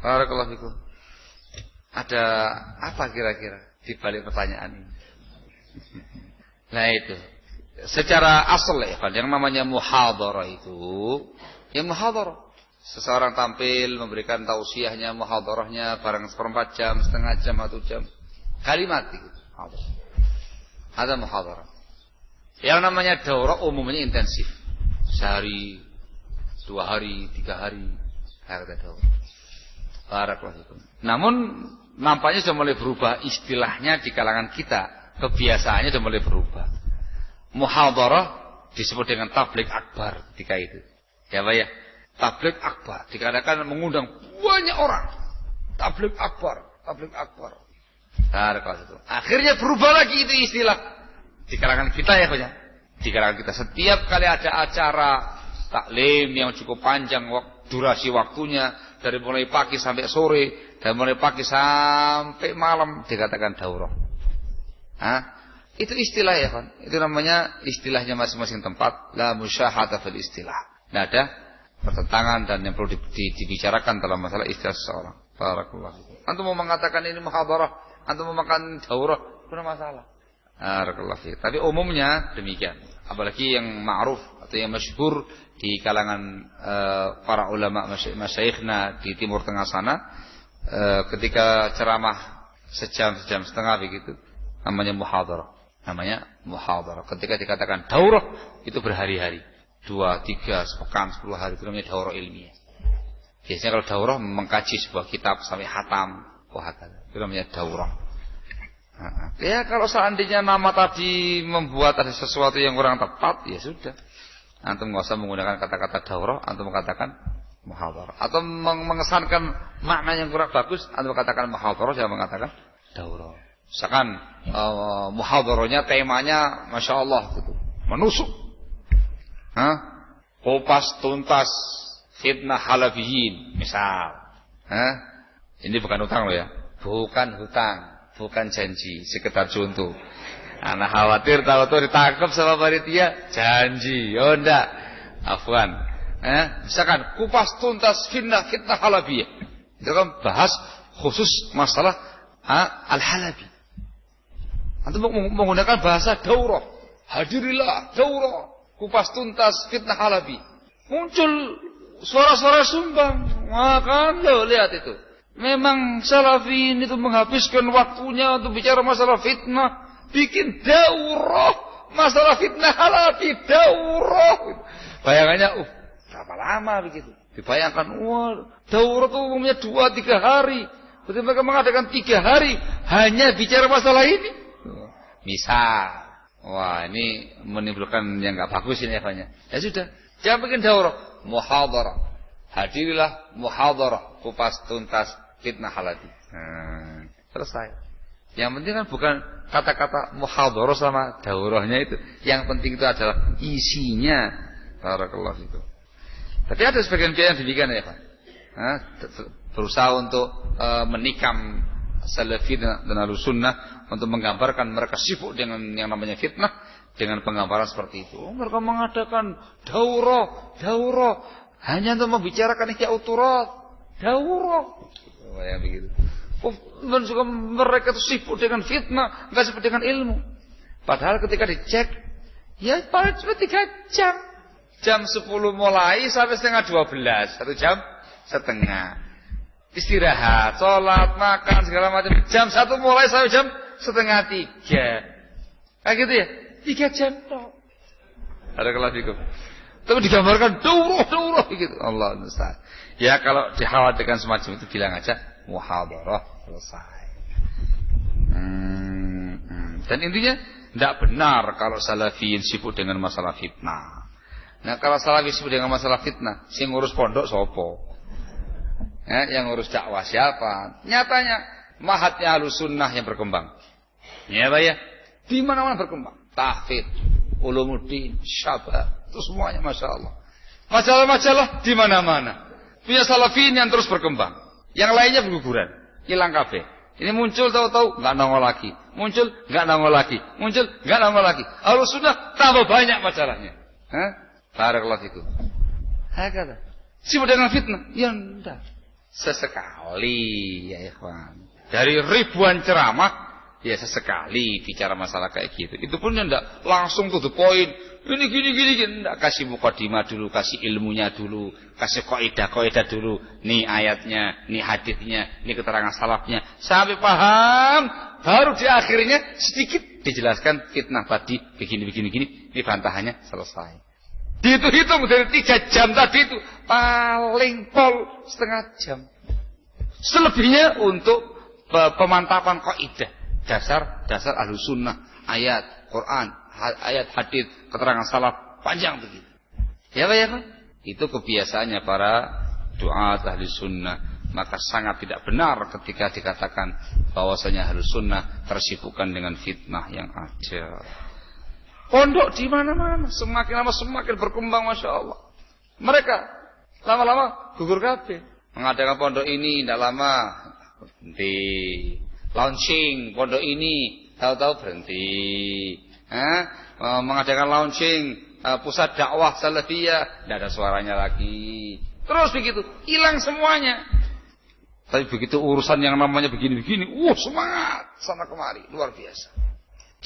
Barakallahu fikum. Ada apa kira-kira di balik pertanyaan ini? Nah itu, secara asal ya kan, yang namanya muhadharah itu, ya muhadharah. Seseorang tampil memberikan tausiahnya, muhadharahnya barang 1/4 jam, setengah jam, 1 jam. Kalimat itu. Ada muhadharah. Yang namanya daurah umumnya intensif. Sehari, 2 hari, 3 hari. Ada daurah. Barakallahu fikum. Namun nampaknya sudah mulai berubah istilahnya di kalangan kita. Kebiasaannya sudah mulai berubah. Muhadharah disebut dengan tabligh akbar ketika itu. Ya Pak ya? Tabligh akbar dikatakan mengundang banyak orang. Tabligh akbar. Akhirnya berubah lagi itu istilah di kalangan kita ya Pak. Di kalangan kita setiap kali ada acara taklim yang cukup panjang durasi waktunya dari mulai pagi sampai sore dan mulai pagi sampai malam dikatakan daurah. Itu istilah ya kan. Itu namanya istilahnya masing-masing tempat. La musyahata fil istilah. Tidak ada pertentangan dan yang perlu dibicarakan dalam masalah istilah seseorang. Barakallahu. Antum mau mengatakan ini muhadharah, antum mau mengatakan daurah, tidak masalah. Barakallahu. Tapi umumnya demikian. Apalagi yang ma'ruf atau yang masyhur di kalangan para ulama masyayikhna di Timur Tengah sana, ketika ceramah sejam setengah begitu, namanya muhadharah. Ketika dikatakan daurah itu berhari-hari. 2, 3, sepekan, 10 hari itu namanya daurah ilmiah. Biasanya kalau daurah mengkaji sebuah kitab sampai khatam, itu namanya daurah. Ya kalau seandainya nama tadi membuat ada sesuatu yang kurang tepat, ya sudah. Antum nggak usah menggunakan kata-kata daurah, antum mengatakan muhadharah. Atau mengesankan makna yang kurang bagus, Anda katakan muhadharah, saya mengatakan daurah. Misalkan muhadharahnya temanya Masya Allah gitu, menusuk, kupas tuntas fitnah halafiyin misal. Ini bukan hutang loh ya, bukan hutang, bukan janji, sekedar contoh. Anak khawatir tahu-tahu ditangkap sama panitia janji, oh enggak, afwan. Misalkan kupas tuntas fitnah halafiyah, itu kan bahas khusus masalah al-halabi. Antum menggunakan bahasa daurah. Hadirilah daurah kupas tuntas fitnah halabi. Muncul suara-suara sumbang. Maka lo lihat itu. Memang salafin itu menghabiskan waktunya untuk bicara masalah fitnah. Bikin daurah masalah fitnah halabi. Daurah. Bayangannya, berapa lama begitu. Dibayangkan, daurah itu umumnya 2-3 hari. Berarti mereka mengadakan 3 hari hanya bicara masalah ini. Misal, wah ini menimbulkan yang nggak bagus ini apanya. Ya sudah, jangan bikin daurah, muhadharah. Hadirilah muhadharah, kupas tuntas fitnah halabi. Selesai. Yang penting kan bukan kata-kata muhadharah sama daurahnya itu. Yang penting itu adalah isinya. Barakallahu fikum. Tapi ada sebagian yang demikian ya Pak. Berusaha untuk menikam salafi dan Ahlussunnah untuk menggambarkan mereka sibuk dengan yang namanya fitnah dengan penggambaran seperti itu. Mereka mengadakan daurah hanya untuk membicarakan ihya uturat. Daurah. Yang begitu. Mereka itu sibuk dengan fitnah, enggak sibuk dengan ilmu. Padahal ketika dicek, ya paling cuma 3 jam. Jam 10 mulai sampai setengah 12, 1 jam setengah. Istirahat, sholat, makan, segala macam. Jam 1 mulai sampai jam setengah 3. Kayak gitu ya? 3 jam. Ada kelas itu. Tapi digambarkan daurah gitu. Allah Ustaz. Ya kalau dikhawatirkan semacam itu bilang aja muhadharah, selesai. Dan intinya tidak benar kalau salafiyin sibuk dengan masalah fitnah. Nah kalau salafi sibuk dengan masalah fitnah, sing ngurus pondok sopo? Yang ngurus dakwah siapa? Nyatanya mahatnya Ahlussunnah yang berkembang. Ya Pak ya, di mana-mana berkembang. Tahfidz, ulumuddin, syabab, itu semuanya Masya Allah. Majalah-majalah di mana-mana. Punya salafin yang terus berkembang. Yang lainnya berguguran, hilang kabeh. Ini muncul tahu-tahu nggak nongol lagi, muncul nggak nongol lagi, muncul nggak nongol lagi. Ahlussunnah tambah banyak majalahnya. Barakallahu fikum. Hakata. Sibuk dengan fitnah? Ya enggak. Sesekali ya ikhwan. Dari ribuan ceramah ya sesekali bicara masalah kayak gitu. Itu pun enggak langsung to the point. Ini gini enggak, kasih mukadimah dulu, kasih ilmunya dulu, kasih kaidah dulu. Nih ayatnya, nih haditsnya, nih keterangan salafnya. Sampai paham, baru di akhirnya sedikit dijelaskan fitnah tadi begini. Ini bantahannya selesai. Dihitung dari 3 jam tadi itu paling pol setengah jam. Selebihnya untuk pemantapan kaidah dasar Ahlussunnah, ayat Quran, ayat hadits, keterangan salaf panjang begitu. Ya Pak ya Pak? Itu kebiasaannya para duat Ahlussunnah. Maka sangat tidak benar ketika dikatakan bahwasanya Ahlussunnah tersibukkan dengan fitnah yang ada. Pondok di mana-mana, semakin lama semakin berkembang, Masya Allah. Mereka lama-lama gugur kabeh. Mengadakan pondok ini tidak lama berhenti. Launching pondok ini tahu-tahu berhenti. Mengadakan launching pusat dakwah salafiyah, tidak ada suaranya lagi. Terus begitu, hilang semuanya. Tapi begitu urusan yang namanya begini-begini, semangat sana kemari, luar biasa.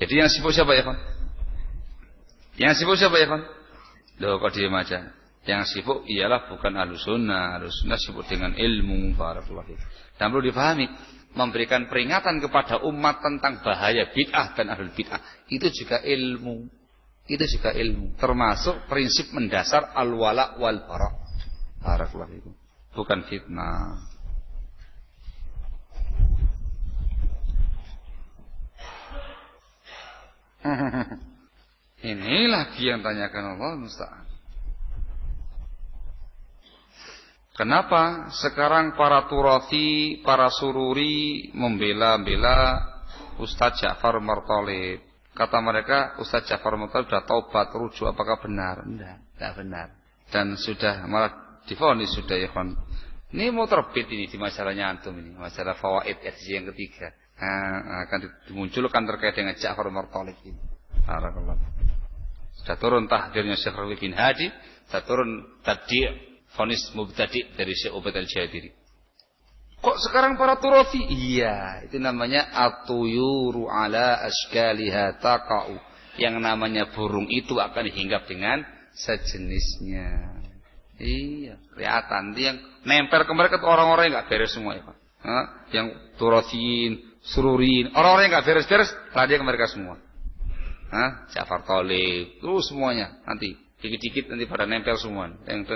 Jadi yang sibuk siapa ya, Pak? Yang sibuk siapa ya, Pak? Loh, kok diam aja. Yang sibuk ialah bukan Ahlussunnah. Ahlussunnah sibuk dengan ilmu. Barakallahu. Dan perlu dipahami, memberikan peringatan kepada umat tentang bahaya bid'ah dan ahlul bid'ah. Itu juga ilmu. Itu juga ilmu. Termasuk prinsip mendasar al-wala wal bara. Barakallahu. Bukan fitnah. Ini lagi yang tanyakan Allah musta'an. Kenapa sekarang para Turafi, para Sururi membela-bela Ustaz Ja'far Martolib? Kata mereka Ustaz Ja'far Martolib sudah taubat, rujuk. Apakah benar? Tidak benar. Dan sudah malah divonis sudah ya kan. Ini mau terbit ini di masalahnya antum ini, masalah fawaid edisi yang ketiga. Akan dimunculkan terkait dengan Ja'far Martolib ini. Barakallah. Sudah turun tahdirnya Syekh Rabi bin Hadi, sudah turun tadi vonis mubtadi dari Syekh Ubaid al-Jadiri. Kok sekarang para Turafi? Iya, itu namanya atuyuru ala askaliha taqa'u. Yang namanya burung itu akan hinggap dengan sejenisnya. Iya, kelihatan. Yang nempel ke mereka itu orang-orang yang enggak beres semua ya, Pak. Yang Turafin, Sururin, orang-orang yang enggak beres-beres, lari ke mereka semua. Ja'far Thalib, terus semuanya nanti dikit-dikit nanti pada nempel semua. Teng.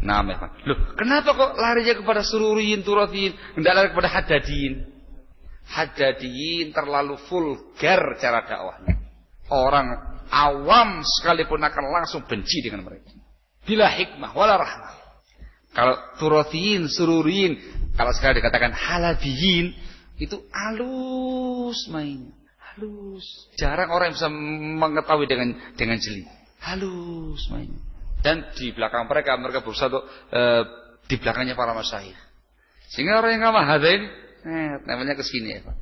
Nah, memang. Loh, kenapa kok larinya kepada Sururin, Turafin, enggak lari kepada Haddadin? Haddadin terlalu vulgar cara dakwahnya. Orang awam sekalipun akan langsung benci dengan mereka. Bila hikmah wala rahmah. Kalau Turafin, Sururin, kalau sekali dikatakan Halabiyin, itu halus mainnya. Halus. Jarang orang yang bisa mengetahui dengan jeli. Halus mainnya. Dan di belakang mereka berusaha untuk di belakangnya para masyayikh. Sehingga orang yang nggak hadain, namanya kesini ya Pak.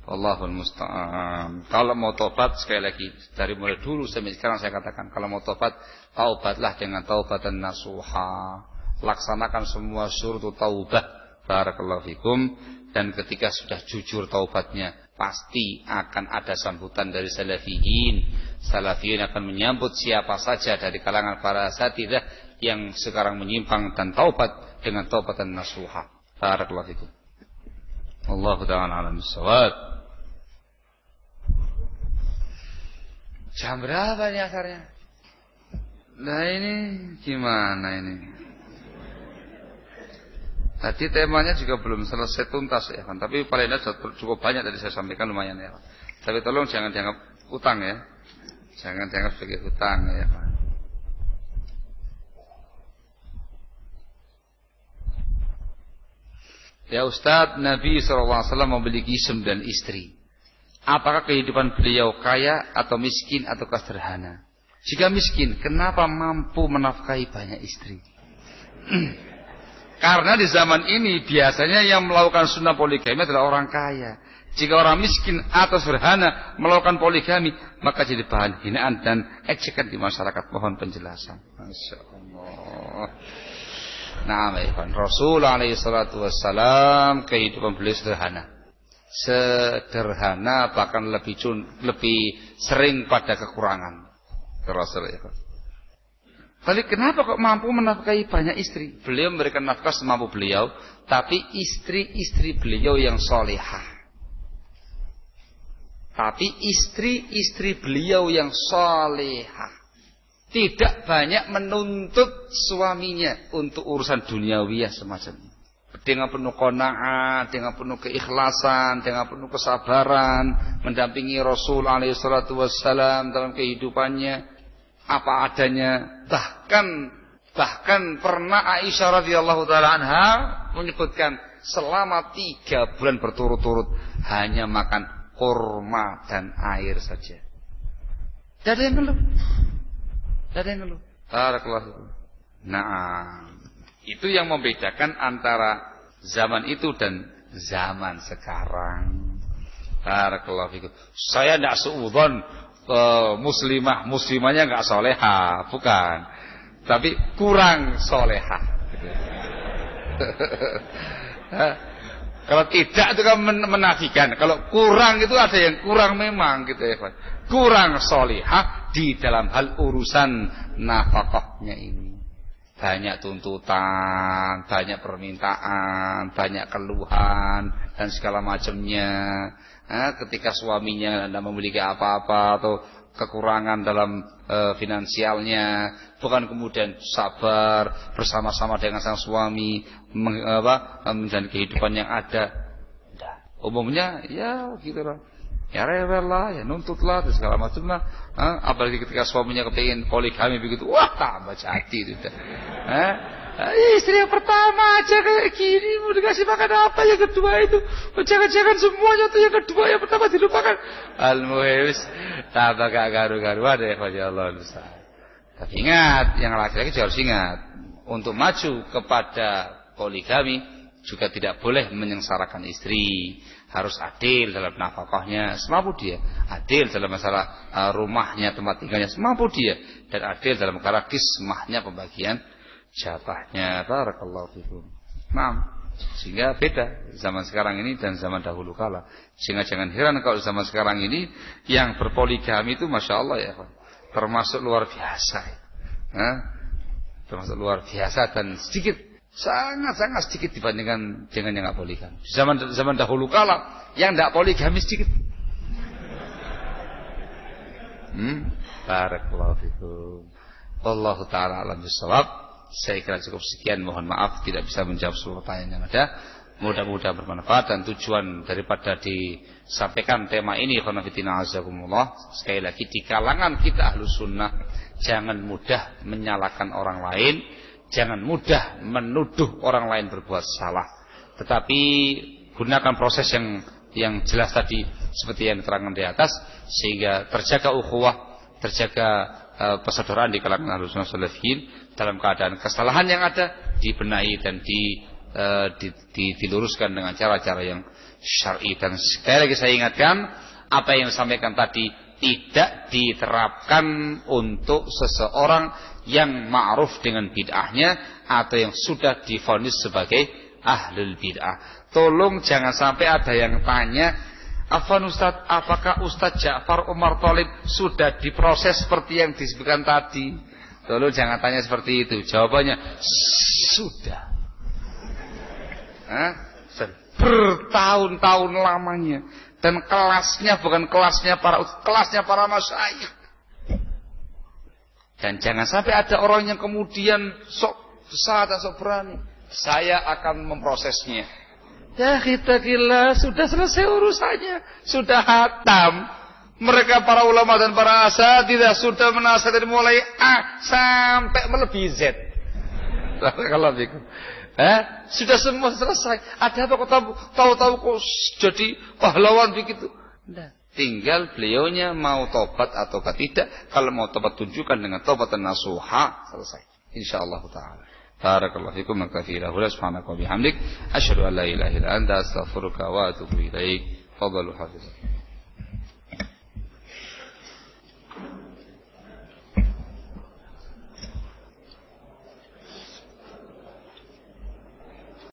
Allahul musta'an. Kalau mau tobat sekali lagi dari mulai dulu sampai sekarang saya katakan, kalau mau tobat, taubatlah dengan taubatan nasuha. Laksanakan semua syurutu taubah. Barakallahu fikum. Dan ketika sudah jujur taubatnya, pasti akan ada sambutan dari salafiyin. Salafiyin akan menyambut siapa saja dari kalangan para asatidzah yang sekarang menyimpang dan taubat dengan taubatan nasuha. Barakallahu fikum. Allahu ta'ala alam bissawab. Jam berapa nih asarnya? Nah ini gimana ini? Tadi temanya juga belum selesai tuntas ya kan. Tapi paling tidak cukup banyak tadi saya sampaikan lumayan ya. Tapi tolong jangan dianggap utang ya. Jangan dianggap sebagai hutang ya kan. Ya Ustadz, Nabi SAW memiliki 9 istri. Apakah kehidupan beliau kaya atau miskin atau sederhana? Jika miskin, kenapa mampu menafkahi banyak istri? Karena di zaman ini biasanya yang melakukan sunnah poligami adalah orang kaya. Jika orang miskin atau sederhana melakukan poligami, maka jadi bahan hinaan dan ejekan di masyarakat. Mohon penjelasan. Masya Allah. Nah, Rasulullah SAW kehidupan beliau sederhana. Sederhana bahkan lebih sering pada kekurangan. Rasulullah. Tapi kenapa kok mampu menafkahi banyak istri? Beliau memberikan nafkah semampu beliau, tapi istri-istri beliau yang solehah. Tapi istri-istri beliau yang solehah tidak banyak menuntut suaminya untuk urusan duniawiyah semacamnya. Dengan penuh qanaah, dengan penuh keikhlasan, dengan penuh kesabaran, mendampingi Rasul SAW dalam kehidupannya apa adanya. Bahkan pernah Aisyah radhiyallahu taala anha menyebutkan selama 3 bulan berturut-turut hanya makan kurma dan air saja. Tidak ada yang ngeluh. Barakallahu. Nah, itu yang membedakan antara zaman itu dan zaman sekarang. Barakallahu fikum. Saya tidak suudzon muslimahnya enggak soleha, bukan. Tapi kurang soleha. Kalau tidak itu kan menafikan. Kalau kurang itu ada yang kurang memang gitu ya, Pak. Kurang solehah di dalam hal urusan nafkahnya ini. Banyak tuntutan, banyak permintaan, banyak keluhan dan segala macamnya. Ketika suaminya tidak memiliki apa-apa atau kekurangan dalam finansialnya, bukan kemudian sabar bersama-sama dengan sang suami menjalani kehidupan yang ada. Umumnya ya gitu lah. Ya rewel lah, ya nuntut lah, dan segala macam lah. Apalagi ketika suaminya kepingin poligami begitu, wah tambah jati itu. Istri yang pertama aja kayak gini, mau dikasih makan apa, yang kedua itu jangan-jangan semuanya tuh, yang kedua, yang pertama dilupakan. Al-muhis tambah gak garu-garuan deh, ya Allah. Tapi ingat, yang laki-laki juga harus ingat, untuk maju kepada poligami juga tidak boleh menyengsarakan istri. Harus adil dalam nafkahnya semampu dia, adil dalam masalah rumahnya, tempat tinggalnya semampu dia, dan adil dalam perkara kismahnya, pembagian jatahnya. Barakallahu fikum. Nah, sehingga beda zaman sekarang ini dan zaman dahulu kala. Sehingga jangan heran kalau zaman sekarang ini yang berpoligami itu masya Allah ya, termasuk luar biasa. Termasuk luar biasa dan sedikit. Sangat-sangat sedikit dibandingkan dengan yang nggak poligami. Zaman dahulu kala yang nggak poligami sedikit. Barakallahu fikum. Wallahu taala alam bisawab. Saya kira cukup sekian. Mohon maaf tidak bisa menjawab semua pertanyaan yang ada. Mudah-mudahan bermanfaat dan tujuan daripada disampaikan tema ini khonafidina azakumullah. Sekali lagi di kalangan kita Ahlus Sunnah jangan mudah menyalahkan orang lain. Jangan mudah menuduh orang lain berbuat salah, tetapi gunakan proses yang jelas tadi seperti yang diterangkan di atas, sehingga terjaga ukhuwah, terjaga persaudaraan di kalangan Ahlussunnah Salafiyin. Dalam keadaan kesalahan yang ada dibenahi dan diluruskan dengan cara-cara yang syar'i. Dan sekali lagi saya ingatkan, apa yang disampaikan tadi tidak diterapkan untuk seseorang yang ma'ruf dengan bid'ahnya atau yang sudah divonis sebagai ahlul bid'ah. Tolong jangan sampai ada yang tanya, Afwan Ustaz, apakah Ustaz Ja'far Umar Thalib sudah diproses seperti yang disebutkan tadi? Tolong jangan tanya seperti itu. Jawabannya sudah. Bertahun-tahun lamanya. Dan kelasnya bukan kelasnya para masyayikh. Dan jangan sampai ada orang yang kemudian sok besar dan sok berani, saya akan memprosesnya. Ya kita gila, sudah selesai urusannya, sudah hatam. Mereka para ulama dan para asatidzah sudah menasihati dari mulai A sampai melebihi Z. Kalau begitu, sudah semua selesai. Ada apa kok tahu-tahu kok jadi pahlawan begitu? Nah, tinggal beliaunya mau tobat atau tidak. Kalau mau tobat tunjukkan dengan tobat dan nasuha, selesai. Insyaallah taala. Barakallahu fikum wa katsiran. Subhanaka wa bihamdik asyhadu an la ilaha illa anta astaghfiruka wa atubu ilaik. Fadhalu hafiz.